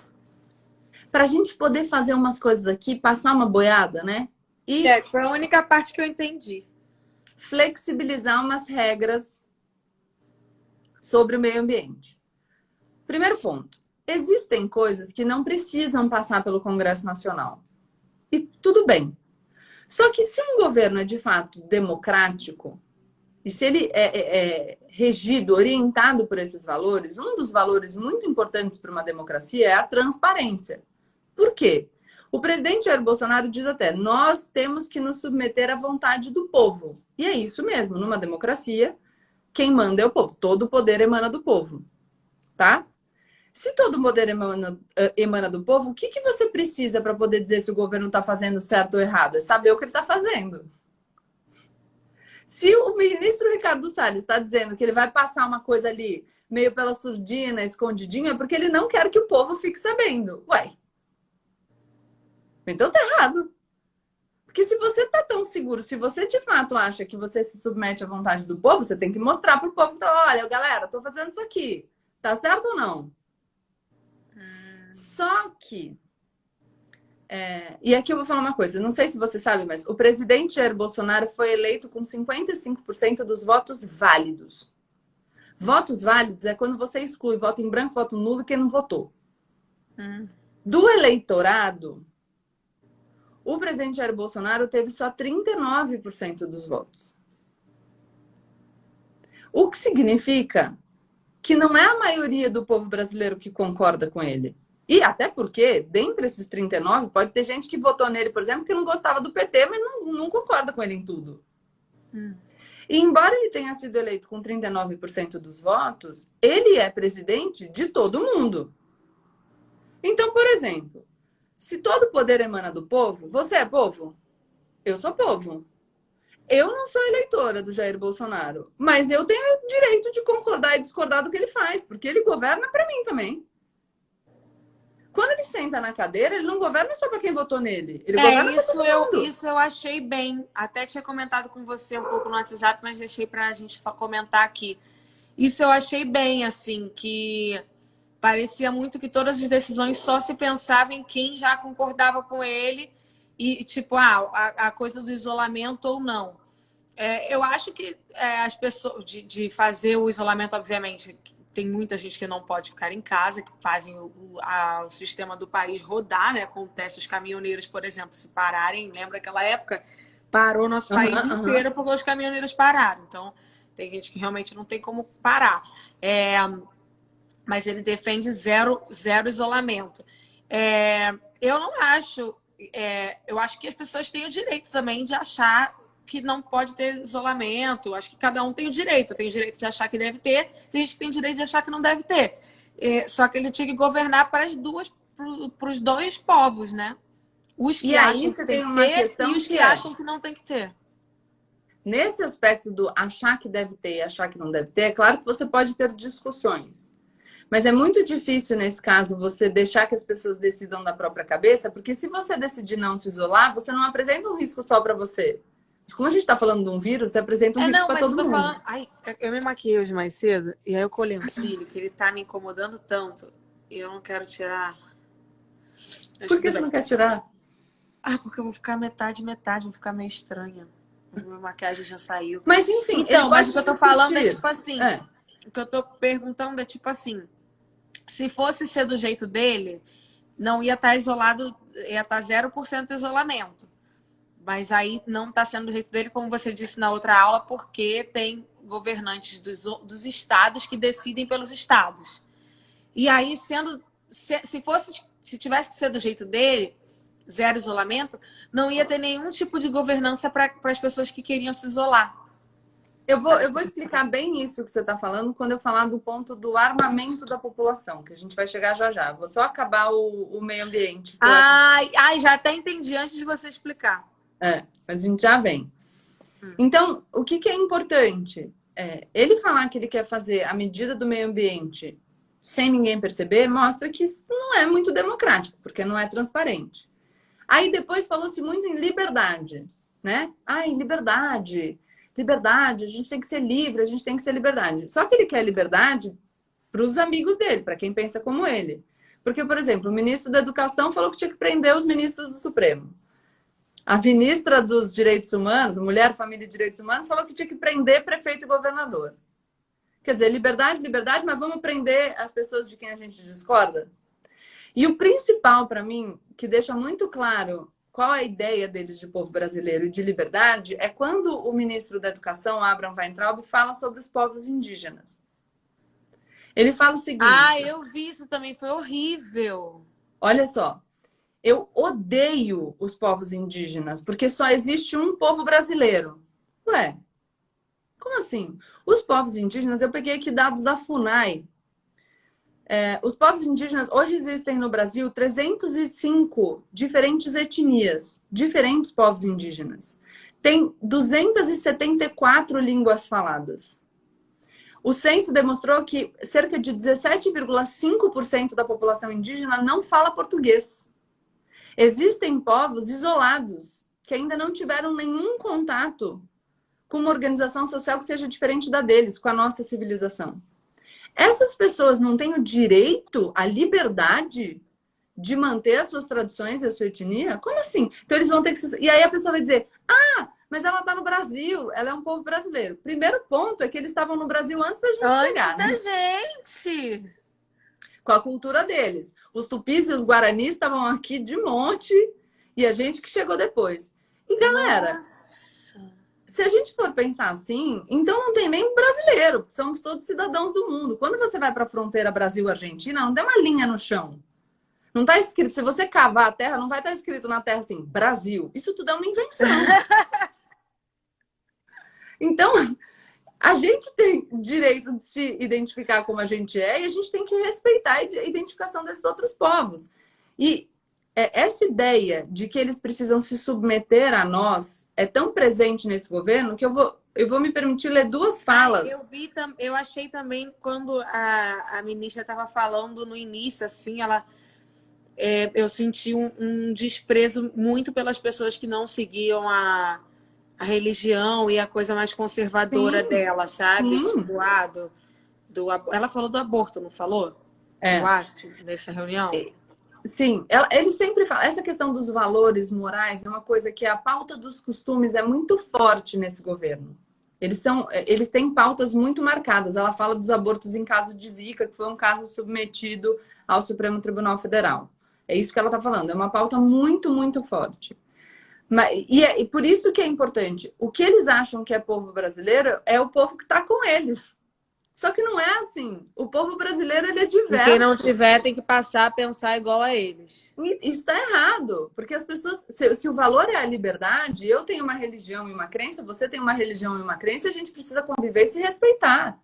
para a gente poder fazer umas coisas aqui, passar uma boiada, né? E
foi a única parte que eu entendi.
Flexibilizar umas regras sobre o meio ambiente. Primeiro ponto. Existem coisas que não precisam passar pelo Congresso Nacional. E tudo bem. Só que se um governo é de fato democrático, e se ele é regido, orientado por esses valores, um dos valores muito importantes para uma democracia é a transparência. Por quê? O presidente Jair Bolsonaro diz até: nós temos que nos submeter à vontade do povo. E é isso mesmo, numa democracia, quem manda é o povo. Todo o poder emana do povo, tá? Se todo o poder emana do povo, o que você precisa para poder dizer se o governo está fazendo certo ou errado? É saber o que ele está fazendo. Se o ministro Ricardo Salles está dizendo que ele vai passar uma coisa ali meio pela surdina, escondidinho, é porque ele não quer que o povo fique sabendo. Ué, então tá errado. Porque se você tá tão seguro, se você de fato acha que você se submete à vontade do povo, você tem que mostrar pro povo, então, olha, galera, tô fazendo isso aqui. Tá certo ou não? Só que... e aqui eu vou falar uma coisa, não sei se você sabe, mas o presidente Jair Bolsonaro foi eleito com 55% dos votos válidos. Votos válidos é quando você exclui voto em branco, voto nulo e quem não votou. Do eleitorado, o presidente Jair Bolsonaro teve só 39% dos votos. O que significa que não é a maioria do povo brasileiro que concorda com ele. E até porque, dentre esses 39, pode ter gente que votou nele, por exemplo, que não gostava do PT, mas não concorda com ele em tudo. E embora ele tenha sido eleito com 39% dos votos, ele é presidente de todo mundo. Então, por exemplo, se todo poder emana do povo, você é povo? Eu sou povo. Eu não sou eleitora do Jair Bolsonaro, mas eu tenho o direito de concordar e discordar do que ele faz, porque ele governa para mim também. Quando ele senta na cadeira, ele não governa só para quem votou nele. Ele governa para todo mundo.
Isso eu achei bem. Até tinha comentado com você um pouco no WhatsApp, mas deixei para a gente comentar aqui. Isso eu achei bem, assim, que parecia muito que todas as decisões só se pensava em quem já concordava com ele e, tipo, a coisa do isolamento ou não. Eu acho que as pessoas, de fazer o isolamento, obviamente, tem muita gente que não pode ficar em casa, que fazem o sistema do país rodar, né? Acontece os caminhoneiros, por exemplo, se pararem. Lembra aquela época? Parou nosso país inteiro porque os caminhoneiros pararam. Então, tem gente que realmente não tem como parar. Mas ele defende zero isolamento. Eu não acho... eu acho que as pessoas têm o direito também de achar que não pode ter isolamento. Acho que cada um tem o direito. Tem o direito de achar que deve ter, tem gente que tem o direito de achar que não deve ter. Só que ele tinha que governar para os dois povos, né? Os que acham que tem que ter e os que acham que não tem que ter.
Nesse aspecto do achar que deve ter e achar que não deve ter, é claro que você pode ter discussões. Mas é muito difícil, nesse caso, você deixar que as pessoas decidam da própria cabeça, porque se você decidir não se isolar, você não apresenta um risco só para você. Mas como a gente está falando de um vírus, você apresenta um risco para todo mundo. Falando...
Ai, eu me maquiei hoje mais cedo, e aí eu colhei um cílio, que ele tá me incomodando tanto, e eu não quero tirar.
Por que você não quer tirar?
Porque eu vou ficar metade, vou ficar meio estranha. A minha maquiagem já saiu.
Mas enfim,
então, mas o que eu tô falando é tipo assim, o que eu tô perguntando é tipo assim, se fosse ser do jeito dele, não ia estar isolado, ia estar 0% de isolamento. Mas aí não está sendo do jeito dele, como você disse na outra aula, porque tem governantes dos estados que decidem pelos estados. E aí, se tivesse que ser do jeito dele, zero isolamento, não ia ter nenhum tipo de governança para as pessoas que queriam se isolar.
Eu vou explicar bem isso que você está falando quando eu falar do ponto do armamento da população, que a gente vai chegar já. Vou só acabar o meio ambiente.
Já até entendi antes de você explicar.
Mas a gente já vem. Então, o que é importante? Ele falar que ele quer fazer a medida do meio ambiente sem ninguém perceber, mostra que isso não é muito democrático, porque não é transparente. Aí depois falou-se muito em liberdade, né? Em liberdade, a gente tem que ser livre, a gente tem que ser liberdade. Só que ele quer liberdade para os amigos dele, para quem pensa como ele. Porque, por exemplo, o ministro da Educação falou que tinha que prender os ministros do Supremo. A ministra dos Direitos Humanos, Mulher, Família e Direitos Humanos, falou que tinha que prender prefeito e governador. Quer dizer, liberdade, mas vamos prender as pessoas de quem a gente discorda? E o principal, para mim, que deixa muito claro qual é a ideia deles de povo brasileiro e de liberdade, é quando o ministro da Educação, Abraham Weintraub, fala sobre os povos indígenas. Ele fala o seguinte...
eu vi isso também, foi horrível.
Olha só. Eu odeio os povos indígenas, porque só existe um povo brasileiro. Ué, como assim? Os povos indígenas, eu peguei aqui dados da FUNAI. Os povos indígenas, hoje existem no Brasil 305 diferentes etnias, diferentes povos indígenas. Tem 274 línguas faladas. O censo demonstrou que cerca de 17,5% da população indígena não fala português. Existem povos isolados que ainda não tiveram nenhum contato com uma organização social que seja diferente da deles, com a nossa civilização. Essas pessoas não têm o direito, a liberdade de manter as suas tradições e a sua etnia? Como assim? Então eles vão ter que... E aí a pessoa vai dizer, mas ela está no Brasil, ela é um povo brasileiro. Primeiro ponto é que eles estavam no Brasil antes da gente chegar.
Antes da gente!
Com a cultura deles. Os tupis e os guaranis estavam aqui de monte e a gente que chegou depois. E galera,
Nossa.
se a gente for pensar assim, então não tem nem brasileiro, porque somos todos cidadãos do mundo. Quando você vai para a fronteira Brasil-Argentina, não tem uma linha no chão. Não está escrito, se você cavar a terra, não vai estar escrito na terra assim, Brasil. Isso tudo é uma invenção. Então, a gente tem direito de se identificar como a gente é e a gente tem que respeitar a identificação desses outros povos. E essa ideia de que eles precisam se submeter a nós é tão presente nesse governo que eu vou me permitir ler duas falas.
Eu achei também quando a ministra estava falando no início, assim, eu senti um desprezo muito pelas pessoas que não seguiam a religião e a coisa mais conservadora dela, sabe?
Sim.
Tipo, ela falou do aborto, não falou? Eu acho, nessa reunião.
Sim, ele sempre fala, essa questão dos valores morais é uma coisa que a pauta dos costumes é muito forte nesse governo. Eles têm pautas muito marcadas. Ela fala dos abortos em caso de Zika, que foi um caso submetido ao Supremo Tribunal Federal. É isso que ela está falando, é uma pauta muito, muito forte. E por isso que é importante. O que eles acham que é povo brasileiro é o povo que está com eles. Só que não é assim. O povo brasileiro ele é diverso.
E quem não tiver tem que passar a pensar igual a eles.
E isso está errado. Porque as pessoas... Se o valor é a liberdade, eu tenho uma religião e uma crença, você tem uma religião e uma crença, a gente precisa conviver e se respeitar.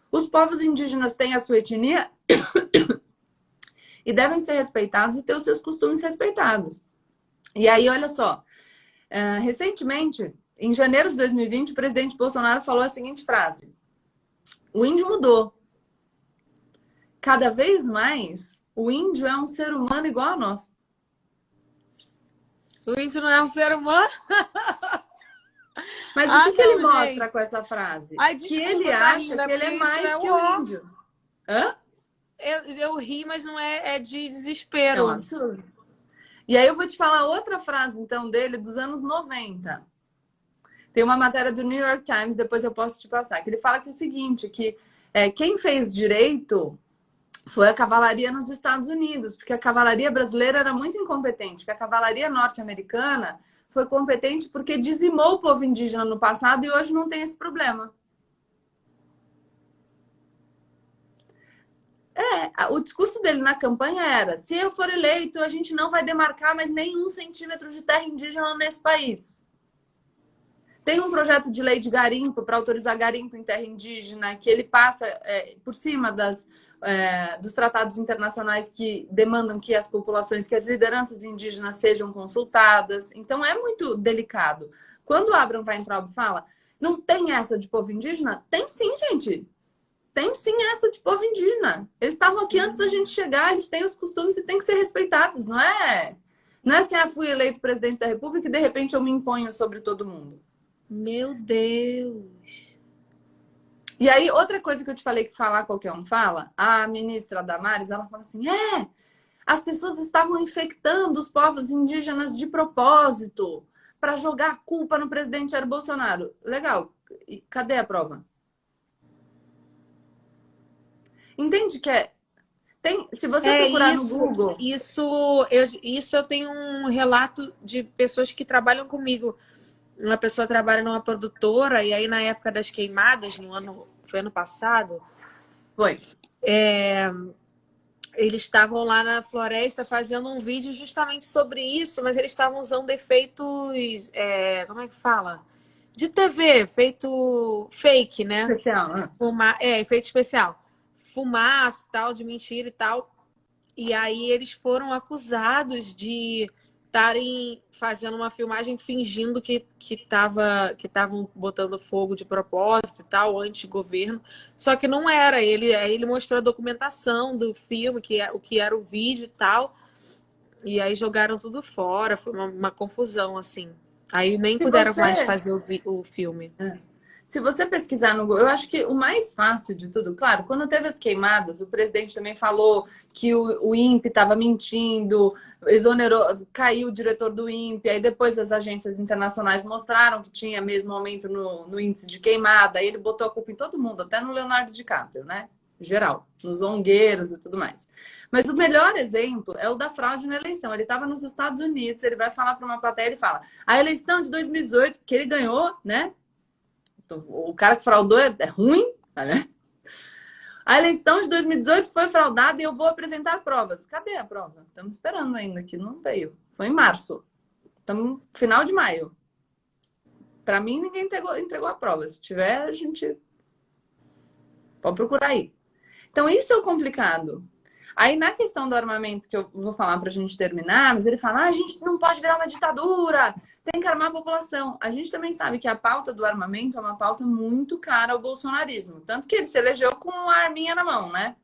Os povos indígenas têm a sua etnia e devem ser respeitados e ter os seus costumes respeitados. E aí, olha só. Recentemente, em janeiro de 2020, o presidente Bolsonaro falou a seguinte frase: o índio mudou. Cada vez mais, o índio é um ser humano igual a nós.
O índio não é um ser humano?
Mas o que ele mostra com essa frase?
Desculpa,
que ele acha que ele é mais que o índio. Hã?
Eu ri, mas não é de desespero.
É um absurdo. E aí eu vou te falar outra frase, então, dele, dos anos 90. Tem uma matéria do New York Times, depois eu posso te passar, que ele fala que é o seguinte, que quem fez direito foi a cavalaria nos Estados Unidos, porque a cavalaria brasileira era muito incompetente, que a cavalaria norte-americana foi competente porque dizimou o povo indígena no passado e hoje não tem esse problema. O discurso dele na campanha era: se eu for eleito, a gente não vai demarcar mais nem 1 centímetro de terra indígena nesse país. Tem um projeto de lei de garimpo para autorizar garimpo em terra indígena, que ele passa por cima dos tratados internacionais que demandam que as populações, que as lideranças indígenas sejam consultadas. Então é muito delicado. Quando o Abraham Weintraub fala, não tem essa de povo indígena? Tem sim, gente. Tem sim essa de povo indígena. Eles estavam aqui antes da gente chegar, eles têm os costumes e têm que ser respeitados, não é? Não é assim, fui eleito presidente da República e de repente eu me imponho sobre todo mundo.
Meu Deus!
E aí, outra coisa que eu te falei que falar qualquer um fala, a ministra Damares, ela fala assim, as pessoas estavam infectando os povos indígenas de propósito para jogar a culpa no presidente Jair Bolsonaro. Legal. E cadê a prova? Entende que se você procurar no Google...
Isso eu tenho um relato de pessoas que trabalham comigo. Uma pessoa trabalha numa produtora e aí na época das queimadas, foi ano passado?
Foi.
Eles estavam lá na floresta fazendo um vídeo justamente sobre isso, mas eles estavam usando efeitos... como é que fala? De TV, feito fake, né?
Especial, né?
Efeito especial. Fumaça, tal, de mentira e tal. E aí eles foram acusados de estarem fazendo uma filmagem fingindo que estavam botando fogo de propósito e tal, anti-governo. Só que não era. Ele mostrou a documentação do filme, o que era o vídeo e tal. E aí jogaram tudo fora. Foi uma confusão, assim. Aí nem
Se
puderam mais
você
fazer o filme.
Se você pesquisar no Google, eu acho que o mais fácil de tudo, claro, quando teve as queimadas, o presidente também falou que o INPE estava mentindo, exonerou, caiu o diretor do INPE, aí depois as agências internacionais mostraram que tinha mesmo aumento no índice de queimada, aí ele botou a culpa em todo mundo, até no Leonardo DiCaprio, né? Geral, nos zongueiros e tudo mais. Mas o melhor exemplo é o da fraude na eleição. Ele estava nos Estados Unidos, ele vai falar para uma plateia, ele fala: a eleição de 2018, que ele ganhou, né? O cara que fraudou é ruim, né? A eleição de 2018 foi fraudada e eu vou apresentar provas. Cadê a prova? Estamos esperando ainda, que não veio. Foi em março. Estamos no final de maio. Para mim, ninguém entregou a prova. Se tiver, a gente pode procurar aí. Então, isso é o complicado. Aí, na questão do armamento, que eu vou falar para a gente terminar, mas ele fala: a gente não pode virar uma ditadura, tem que armar a população. A gente também sabe que a pauta do armamento é uma pauta muito cara ao bolsonarismo. Tanto que ele se elegeu com a arminha na mão, né?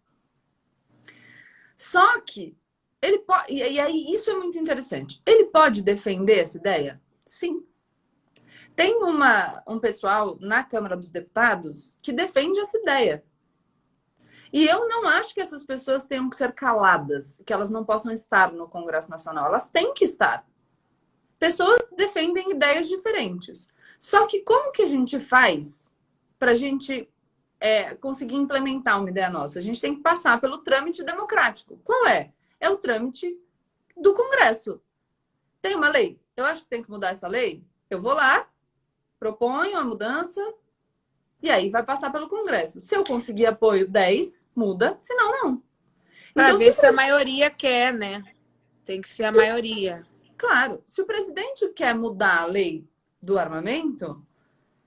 Só que ele pode. E aí, isso é muito interessante. Ele pode defender essa ideia? Sim. Tem um pessoal na Câmara dos Deputados que defende essa ideia. E eu não acho que essas pessoas tenham que ser caladas, que elas não possam estar no Congresso Nacional. Elas têm que estar. Pessoas defendem ideias diferentes. Só que como que a gente faz para a gente conseguir implementar uma ideia nossa? A gente tem que passar pelo trâmite democrático. Qual é? É o trâmite do Congresso. Tem uma lei? Eu acho que tem que mudar essa lei. Eu vou lá, proponho a mudança, e aí vai passar pelo Congresso. Se eu conseguir apoio 10, muda, senão não.
Para
Então,
ver se a maioria quer, né? Tem que ser a maioria.
Claro, se o presidente quer mudar a lei do armamento,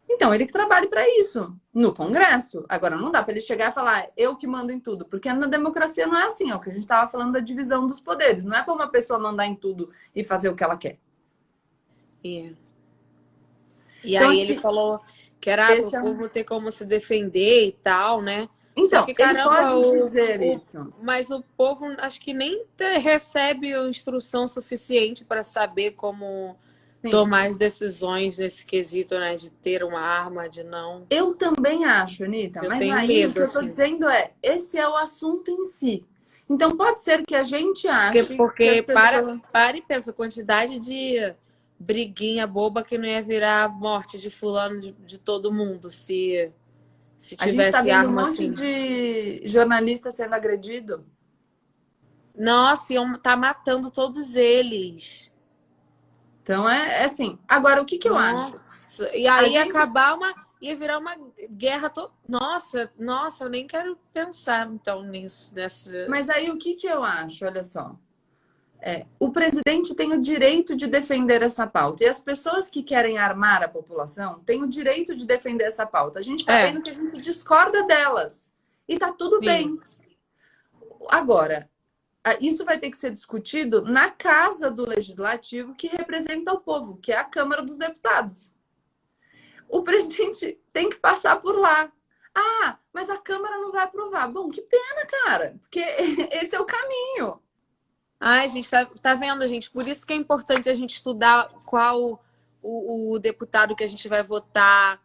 então ele que trabalhe para isso, no Congresso. Agora, não dá para ele chegar e falar: eu que mando em tudo, porque na democracia não é assim, é o que a gente estava falando da divisão dos poderes. Não é para uma pessoa mandar em tudo e fazer o que ela quer.
E
Então,
aí
acho
ele
que
falou que era para
esse
o
é
povo ter como se defender e tal, né? Só
Então,
que,
ele
caramba,
pode dizer isso.
mas o povo acho que nem recebe instrução suficiente para saber como
Sim.
tomar as decisões nesse quesito, né? De ter uma arma, de não.
Eu também acho, Anitta,
Eu
mas
tenho
aí o
medo,
que eu estou
assim.
dizendo esse é o assunto em si. Então, pode ser que a gente
Porque,
ache que as
porque
pessoas...
para e pensa, a quantidade de briguinha boba que não ia virar morte de fulano de todo mundo se
A gente está
tivesse
vendo um
arma
monte
assim.
de jornalista sendo agredido.
Nossa, iam tá matando todos eles.
Então, é assim. Agora, o que eu acho?
Nossa, e
A
aí
gente...
ia virar uma guerra nossa, eu nem quero pensar então nisso, nessa.
Mas aí, o que eu acho? Olha só. O presidente tem o direito de defender essa pauta. E as pessoas que querem armar a população têm o direito de defender essa pauta. A gente está
É,
vendo que a gente discorda delas. E tá tudo
sim.
bem. Agora, isso vai ter que ser discutido na casa do legislativo que representa o povo, que é a Câmara dos Deputados. O presidente tem que passar por lá. Ah, mas a Câmara não vai aprovar. Bom, que pena, cara, porque esse é o caminho.
Ai, gente, tá vendo, gente? Por isso que é importante a gente estudar qual o deputado que a gente vai votar.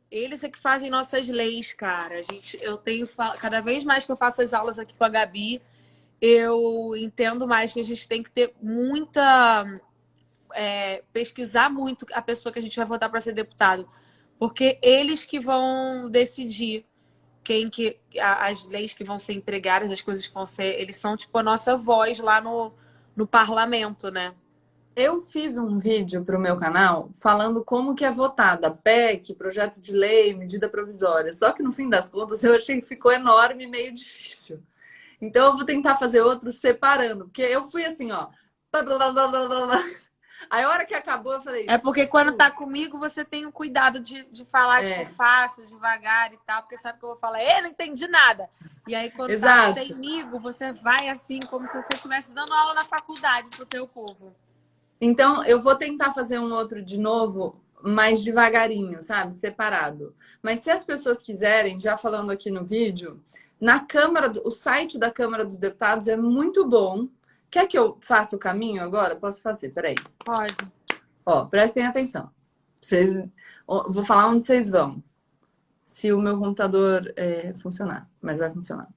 Eles é que fazem nossas leis, cara. Eu tenho cada vez mais que eu faço as aulas aqui com a Gabi, eu entendo mais que a gente tem que ter pesquisar muito a pessoa que a gente vai votar para ser deputado, porque eles que vão decidir as leis que vão ser empregadas, as coisas que vão ser, eles são tipo a nossa voz lá no parlamento, né?
Eu fiz um vídeo para o meu canal falando como que é votada PEC, projeto de lei, medida provisória. Só que no fim das contas eu achei que ficou enorme e meio difícil. Então eu vou tentar fazer outro separando, porque eu fui assim, ó. Aí a hora que acabou eu falei,
É porque quando tá comigo, você tem o cuidado de falar, tipo, fácil, devagar e tal, porque sabe que eu vou falar: não entendi nada. E aí, quando tá
exato.
semigo, você vai assim, como se você estivesse dando aula na faculdade pro teu povo.
Então, eu vou tentar fazer um outro de novo, mais devagarinho, sabe? Separado. Mas se as pessoas quiserem, já falando aqui no vídeo, na Câmara, o site da Câmara dos Deputados é muito bom. Quer que eu faça o caminho agora? Posso fazer, peraí.
Pode.
Ó, prestem atenção. Vocês, vou falar onde vocês vão. Se o meu computador funcionar, mas vai funcionar.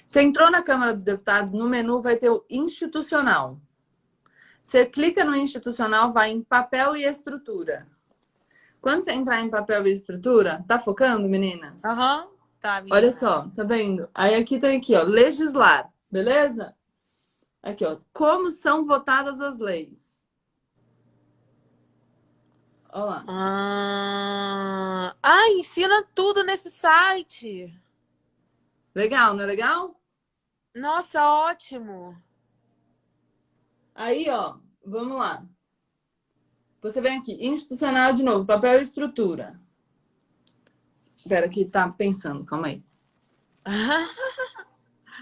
Você entrou na Câmara dos Deputados, no menu vai ter o institucional. Você clica no institucional, vai em papel e estrutura. Quando você entrar em papel e estrutura, tá focando, meninas?
Aham, tá, amiga.
Olha só, tá vendo? Aí aqui tem aqui, ó, legislar, beleza? Aqui, ó, como são votadas as leis. Olha lá.
Ensina tudo nesse site.
Legal, não é legal?
Nossa, ótimo.
Aí, ó, vamos lá. Você vem aqui, institucional de novo, papel e estrutura. Espera que tá pensando, calma aí.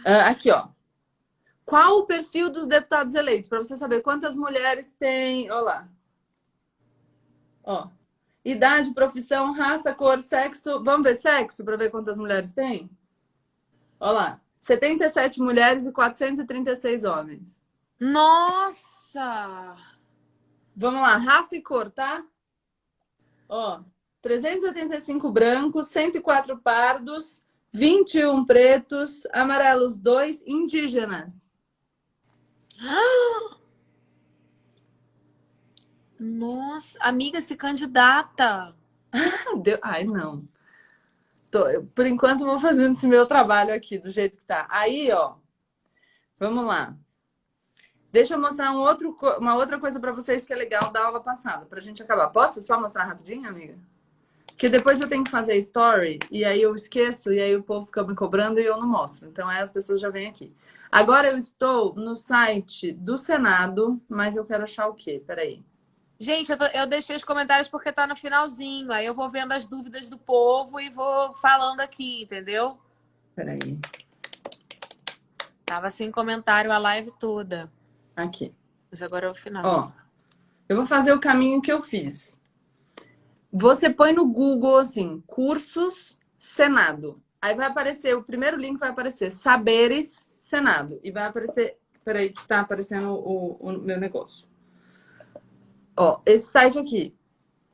Aqui, ó. Qual o perfil dos deputados eleitos? Para você saber quantas mulheres tem. Olha lá. Ó. Idade, profissão, raça, cor, sexo. Vamos ver sexo para ver quantas mulheres tem? Olha lá. 77 mulheres e 436 homens.
Nossa!
Vamos lá, raça e cor, tá? Ó, 385 brancos, 104 pardos, 21 pretos, amarelos 2, indígenas.
Nossa, amiga, se candidata.
Ai, não. Por enquanto, vou fazendo esse meu trabalho aqui, do jeito que tá. Aí, ó, vamos lá. Deixa eu mostrar uma outra coisa para vocês que é legal da aula passada, pra gente acabar. Posso só mostrar rapidinho, amiga? Porque depois eu tenho que fazer story, e aí eu esqueço, e aí o povo fica me cobrando e eu não mostro. Então, aí as pessoas já vêm aqui. Agora eu estou no site do Senado, mas eu quero achar o quê? Peraí.
Gente, eu deixei os comentários porque tá no finalzinho. Aí eu vou vendo as dúvidas do povo e vou falando aqui, entendeu?
Peraí.
Tava sem comentário a live toda.
Aqui.
Mas agora é o final.
Ó, eu vou fazer o caminho que eu fiz. Você põe no Google, assim, cursos Senado. Aí vai aparecer, o primeiro link vai aparecer Saberes Senado. E vai aparecer, peraí que tá aparecendo o meu negócio. Ó, esse site aqui,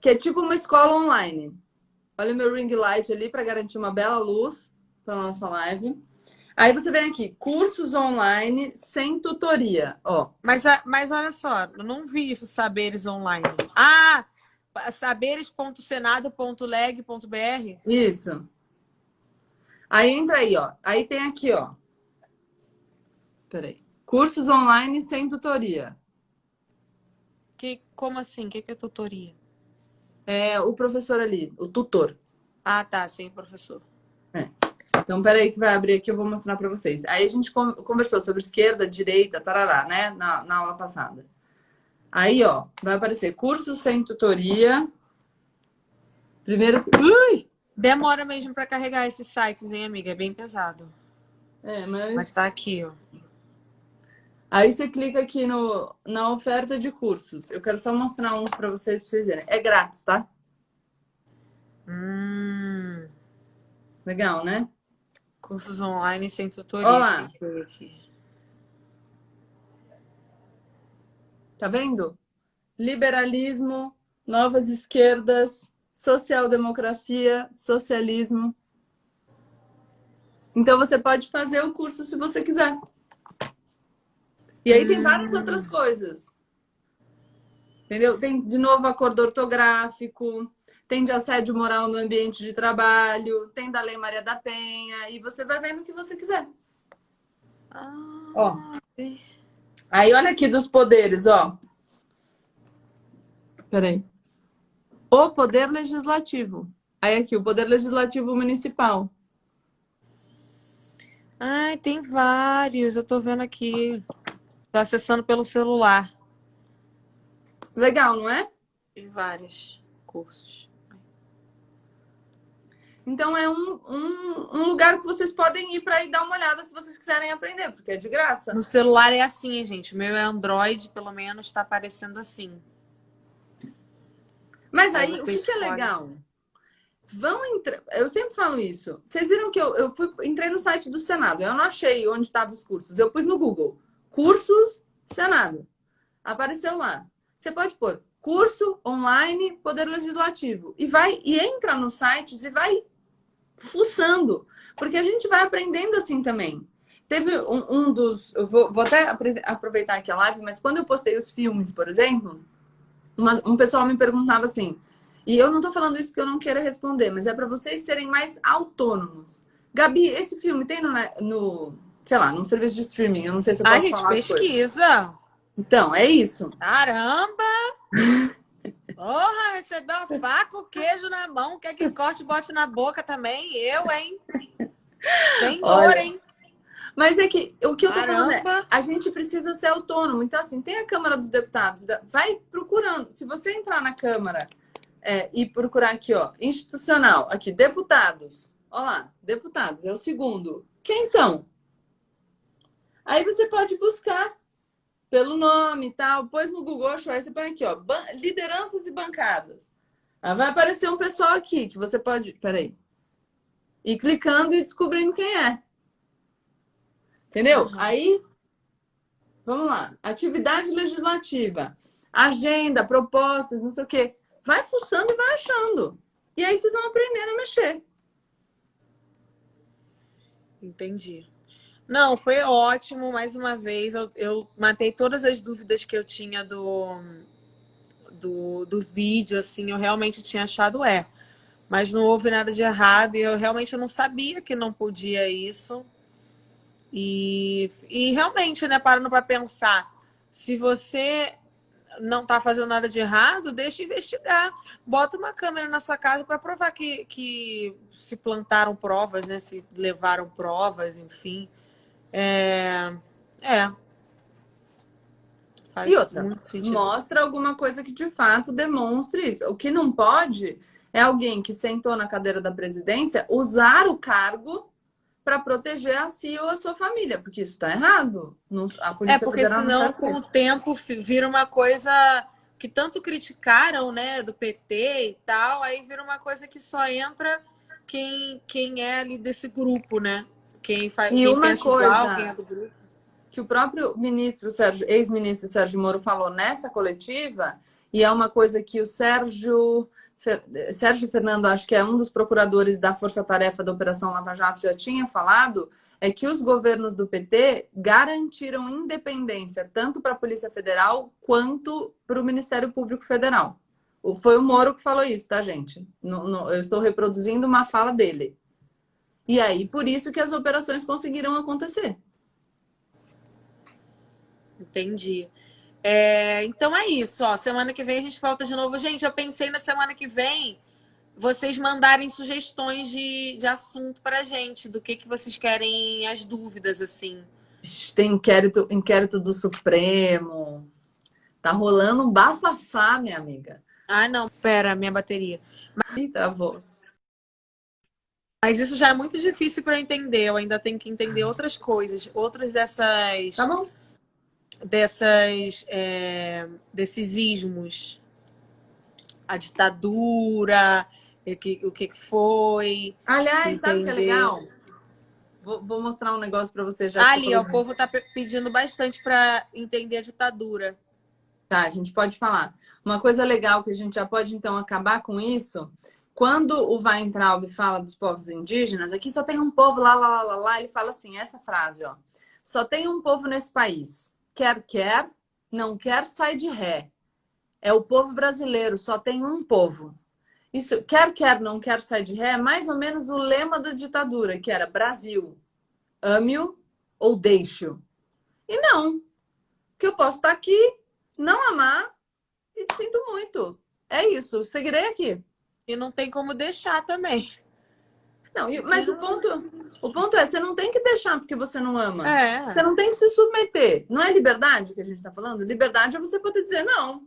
que é tipo uma escola online. Olha o meu ring light ali para garantir uma bela luz para nossa live. Aí você vem aqui, cursos online sem tutoria, ó.
Mas olha só, eu não vi isso, saberes online. Saberes.senado.leg.br.
Isso. Aí entra aí, ó. Aí tem aqui, ó. Peraí. Cursos online sem tutoria.
Como assim? O que é tutoria?
É o professor ali, o tutor.
Ah, tá, sem professor.
Então, peraí que vai abrir aqui, eu vou mostrar para vocês. Aí a gente conversou sobre esquerda, direita, tarará, né? Na aula passada. Aí, ó, vai aparecer cursos sem tutoria. Primeiro... Ui!
Demora mesmo para carregar esses sites, hein, amiga? É bem pesado. Mas tá aqui, ó.
Aí você clica aqui na oferta de cursos. Eu quero só mostrar uns para vocês verem. É grátis, tá? Legal, né?
Cursos online sem tutoria.
Olá. Tá vendo? Liberalismo, novas esquerdas, social-democracia, socialismo. Então você pode fazer o curso se você quiser. E aí tem várias outras coisas. Entendeu? Tem, de novo, acordo ortográfico, tem de assédio moral no ambiente de trabalho, tem da Lei Maria da Penha, e você vai vendo o que você quiser. Ó. Aí olha aqui dos poderes, ó. Peraí. O poder legislativo. Aí aqui, o poder legislativo municipal.
Ai, tem vários. Eu tô vendo aqui. Tô acessando pelo celular.
Legal, não é?
Tem vários cursos.
Então é um lugar que vocês podem ir para ir dar uma olhada se vocês quiserem aprender, porque é de graça.
No celular é assim, gente. O meu é Android, pelo menos, tá aparecendo assim.
Mas
Aí
aí, o
você
que é
escolhe.
legal? Vão entrar. Eu sempre falo isso. Vocês viram que entrei no site do Senado. Eu não achei onde estavam os cursos. Eu pus no Google. Cursos Senado. Apareceu lá. Você pode pôr curso online Poder Legislativo. E entra nos sites e vai fuçando. Porque a gente vai aprendendo assim também. Teve um dos. Eu vou até aproveitar aqui a live, mas quando eu postei os filmes, por exemplo, um pessoal me perguntava assim. E eu não tô falando isso porque eu não quero responder, mas é para vocês serem mais autônomos. Gabi, esse filme tem sei lá, num serviço de streaming. Eu não sei se eu
Ai,
posso
gente,
falar as coisas.
pesquisa.
Então, é isso.
Caramba! Porra, recebeu a faca, o queijo na mão. Quer que corte e bote na boca também? Eu, hein? Tem dor,
Olha,
hein?
mas é que o que eu tô falando é,
Caramba!
a gente precisa ser autônomo. Então, assim, tem a Câmara dos Deputados, vai procurando. Se você entrar na Câmara e procurar aqui, ó, institucional, aqui, deputados. Olha lá, deputados, é o segundo. Quem são? Aí você pode buscar pelo nome e tal. Pôs no Google, achou, aí você põe aqui, ó, lideranças e bancadas. Aí vai aparecer um pessoal aqui que você pode, peraí, ir clicando e descobrindo quem é. Entendeu?
Uhum.
Aí, vamos lá. Atividade legislativa, agenda, propostas, não sei o quê. Vai fuçando e vai achando. E aí vocês vão aprendendo a mexer.
Entendi. Não, foi ótimo. Mais uma vez, eu matei todas as dúvidas que eu tinha do vídeo, assim. Eu realmente tinha achado mas não houve nada de errado e eu realmente não sabia que não podia isso. E realmente, né, parando para pensar, se você não está fazendo nada de errado, deixa investigar. Bota uma câmera na sua casa para provar que se plantaram provas, né, se levaram provas, enfim. É, é,
E
faz
outra,
muito sentido.
mostra alguma coisa que de fato demonstre isso. O que não pode é alguém que sentou na cadeira da presidência usar o cargo para proteger a si ou a sua família, porque isso está errado. A Polícia
Porque
Federal não
senão
faz
com o
isso.
tempo vira uma coisa que tanto criticaram, né, do PT e tal, aí vira uma coisa que só entra quem é ali desse grupo, né?
E
Quem
uma
pensa igual, quem é
coisa
do grupo.
que o próprio ex-ministro Sérgio Moro falou nessa coletiva, e é uma coisa que o Sérgio Fernando, acho que é um dos procuradores da Força Tarefa da Operação Lava Jato, já tinha falado, é que os governos do PT garantiram independência tanto para a Polícia Federal quanto para o Ministério Público Federal. Foi o Moro que falou isso, tá, gente? Eu estou reproduzindo uma fala dele. E aí, por isso que as operações conseguiram acontecer.
Entendi. Então é isso, ó. Semana que vem a gente volta de novo. Gente, eu pensei na semana que vem vocês mandarem sugestões de assunto pra gente, do que vocês querem, as dúvidas, assim.
Tem inquérito do Supremo. Tá rolando um bafafá, minha amiga.
Ah, não, pera, minha bateria.
Ih, travou.
Mas isso já é muito difícil para eu entender. Eu ainda tenho que entender outras coisas, outras
Tá bom?
desses ismos. A ditadura, o que foi,
Aliás, sabe o que é
entender.
legal? Vou mostrar um negócio para você já que você
Ali, ó,
falou.
o povo tá pedindo bastante para entender a ditadura.
Tá, a gente pode falar. Uma coisa legal que a gente já pode, então, acabar com isso. Quando o Weintraub fala dos povos indígenas, aqui só tem um povo lá, ele fala assim, essa frase, ó. Só tem um povo nesse país. Quer, não quer, sai de ré. É o povo brasileiro, só tem um povo. Isso, quer, não quer, sai de ré, é mais ou menos o lema da ditadura, que era Brasil, ame-o ou deixe-o. E não, que eu posso estar aqui, não amar e sinto muito. É isso, seguirei aqui.
E não tem como deixar também.
Não, mas o ponto é, você não tem que deixar porque você não ama.
É.
Você não tem que se submeter. Não é liberdade que a gente está falando? Liberdade é você poder dizer, não,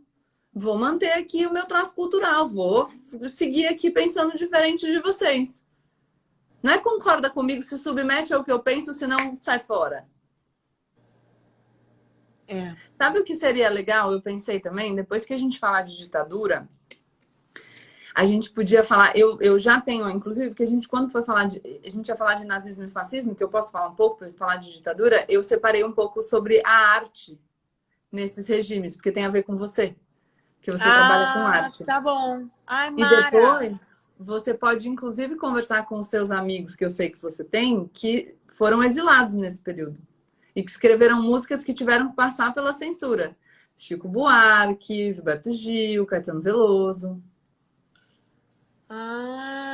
vou manter aqui o meu traço cultural, vou seguir aqui pensando diferente de vocês. Não é concorda comigo, se submete ao que eu penso, senão sai fora.
É.
Sabe o que seria legal? Eu pensei também, depois que a gente falar de ditadura, a gente podia falar, eu já tenho, inclusive, porque a gente, quando foi falar de. A gente ia falar de nazismo e fascismo, que eu posso falar um pouco para falar de ditadura, eu separei um pouco sobre a arte nesses regimes, porque tem a ver com você, que você trabalha com arte.
Tá bom. Ai,
E
Mara.
depois você pode, inclusive, conversar com os seus amigos, que eu sei que você tem, que foram exilados nesse período. E que escreveram músicas que tiveram que passar pela censura. Chico Buarque, Gilberto Gil, Caetano Veloso.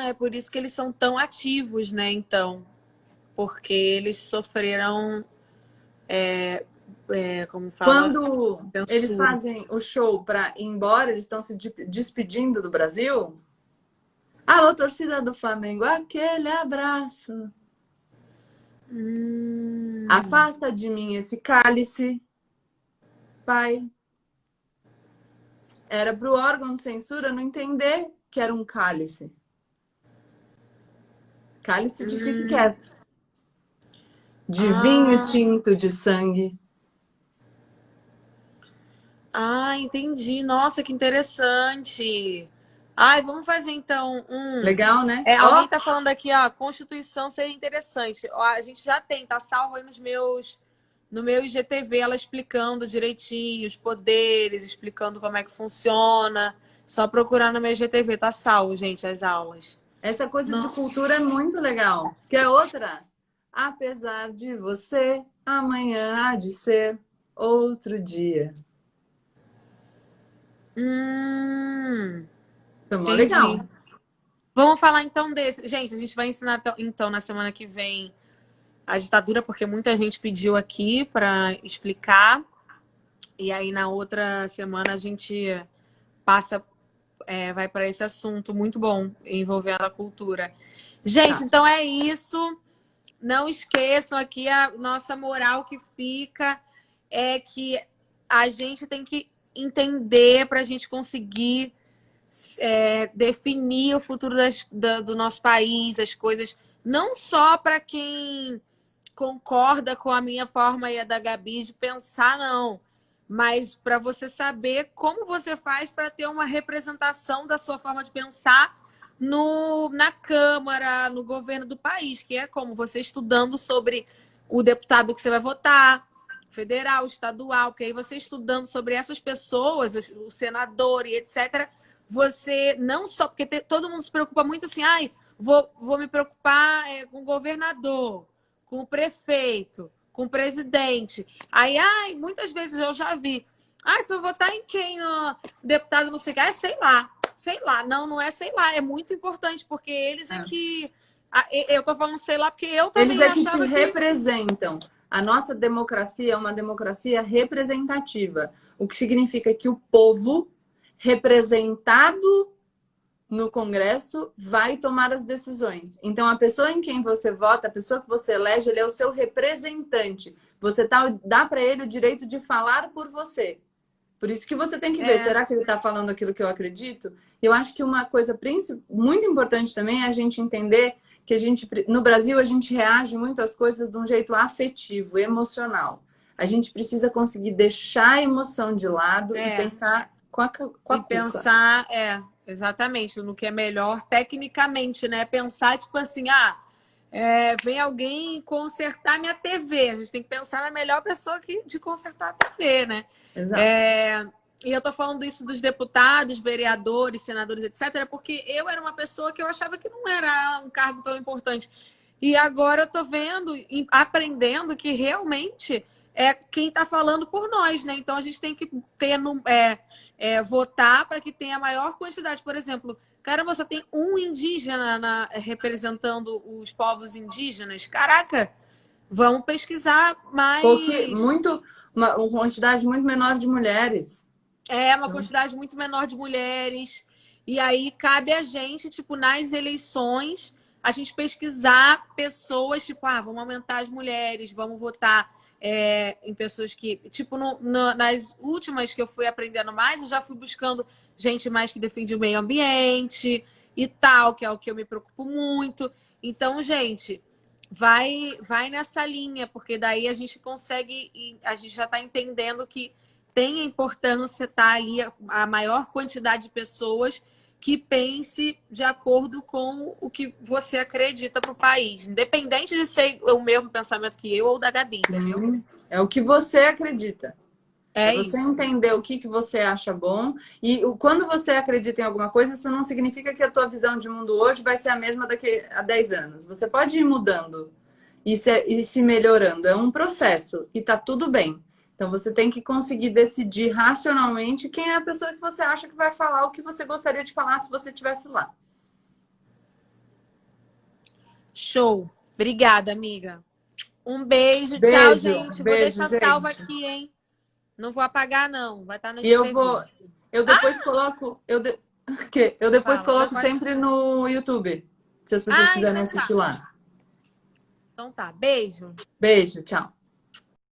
É por isso que eles são tão ativos, né? Então, porque eles sofreram, como fala,
Quando eles
censura.
fazem o show para ir embora, eles estão se despedindo do Brasil. Alô, torcida do Flamengo, aquele abraço. Afasta de mim esse cálice, pai. Era para o órgão de censura não entender que era um cálice. Cálice de fique quieto. De vinho
Ah,
tinto de sangue.
entendi. Nossa, que interessante. Ai, vamos fazer então um.
Legal, né?
Alguém
Ó,
tá falando aqui, ó, Constituição seria interessante. Ó, a gente já tem, tá salvo aí no meu IGTV, ela explicando direitinho os poderes, explicando como é que funciona. Só procurar no meu IGTV, tá salvo, gente, as aulas.
essa coisa de
Não.
cultura é muito legal. Quer outra? Apesar de você, amanhã há de ser outro dia. Isso é mó
Entendi.
legal.
Vamos falar então desse. Gente, a gente vai ensinar então na semana que vem a ditadura, porque muita gente pediu aqui para explicar. E aí na outra semana a gente passa, vai para esse assunto muito bom envolvendo a cultura. Gente,
Tá.
então é isso. Não esqueçam aqui a nossa moral que fica é que a gente tem que entender para a gente conseguir definir o futuro do nosso país, as coisas, não só para quem concorda com a minha forma e a da Gabi de pensar, não. Mas para você saber como você faz para ter uma representação da sua forma de pensar na Câmara, no governo do país, que é como você estudando sobre o deputado que você vai votar, federal, estadual, que aí você estudando sobre essas pessoas, o senador e etc., você não só, porque todo mundo se preocupa muito assim, ai, vou me preocupar com o governador, com o prefeito, com o presidente. Aí, muitas vezes eu já vi. Se eu votar em quem? Deputado não sei o que. Sei lá. Sei lá. Não, não é sei lá. É muito importante, porque eles é que... Eu tô falando sei lá, porque eu
Eles
também
é que te
achava que...
representam. A nossa democracia é uma democracia representativa, o que significa que o povo representado no Congresso vai tomar as decisões. Então, a pessoa em quem você vota, a pessoa que você elege, ele é o seu representante. Você dá para ele o direito de falar por você. Por isso que você tem que ver, será que ele está falando aquilo que eu acredito? Eu acho que uma coisa muito importante também é a gente entender que no Brasil a gente reage muito às coisas de um jeito afetivo, emocional. A gente precisa conseguir deixar a emoção de lado e pensar com a
E
cuca.
pensar, exatamente, no que é melhor tecnicamente, né? Pensar, tipo assim, vem alguém consertar minha TV. A gente tem que pensar na melhor pessoa de consertar a TV, né?
Exato.
E eu tô falando isso dos deputados, vereadores, senadores, etc., porque eu era uma pessoa que eu achava que não era um cargo tão importante. E agora eu tô vendo, aprendendo que realmente é quem está falando por nós, né? Então a gente tem que ter votar para que tenha a maior quantidade. Por exemplo, caramba, só tem um indígena representando os povos indígenas. Caraca, vamos pesquisar mais.
Uma quantidade muito menor de mulheres.
Uma quantidade muito menor de mulheres. E aí cabe a gente, tipo, nas eleições, a gente pesquisar pessoas, tipo, vamos aumentar as mulheres, vamos votar em pessoas que... Tipo, nas últimas que eu fui aprendendo mais, eu já fui buscando gente mais que defende o meio ambiente e tal, que é o que eu me preocupo muito. Então, gente, vai nessa linha, porque daí a gente consegue, a gente já está entendendo que tem a importância estar ali a maior quantidade de pessoas que pense de acordo com o que você acredita para o país, independente de ser o mesmo pensamento que eu ou da Gabi, entendeu?
É o que você acredita. É
É
você
isso.
entender o que você acha bom. E quando você acredita em alguma coisa, isso não significa que a tua visão de mundo hoje vai ser a mesma daqui a 10 anos. Você pode ir mudando e se melhorando. É um processo e tá tudo bem. Então você tem que conseguir decidir racionalmente quem é a pessoa que você acha que vai falar o que você gostaria de falar se você estivesse lá.
Show. Obrigada, amiga. Um beijo. Tchau,
Beijo,
gente. Vou
beijo,
deixar salvo
gente.
aqui, hein? Não vou apagar, não. Vai estar no
E
IGTV.
eu depois coloco, eu depois
Fala. Não,
coloco
pode...
sempre no YouTube, se as pessoas quiserem
Então
assistir
tá.
lá.
Então tá. Beijo.
Beijo, tchau.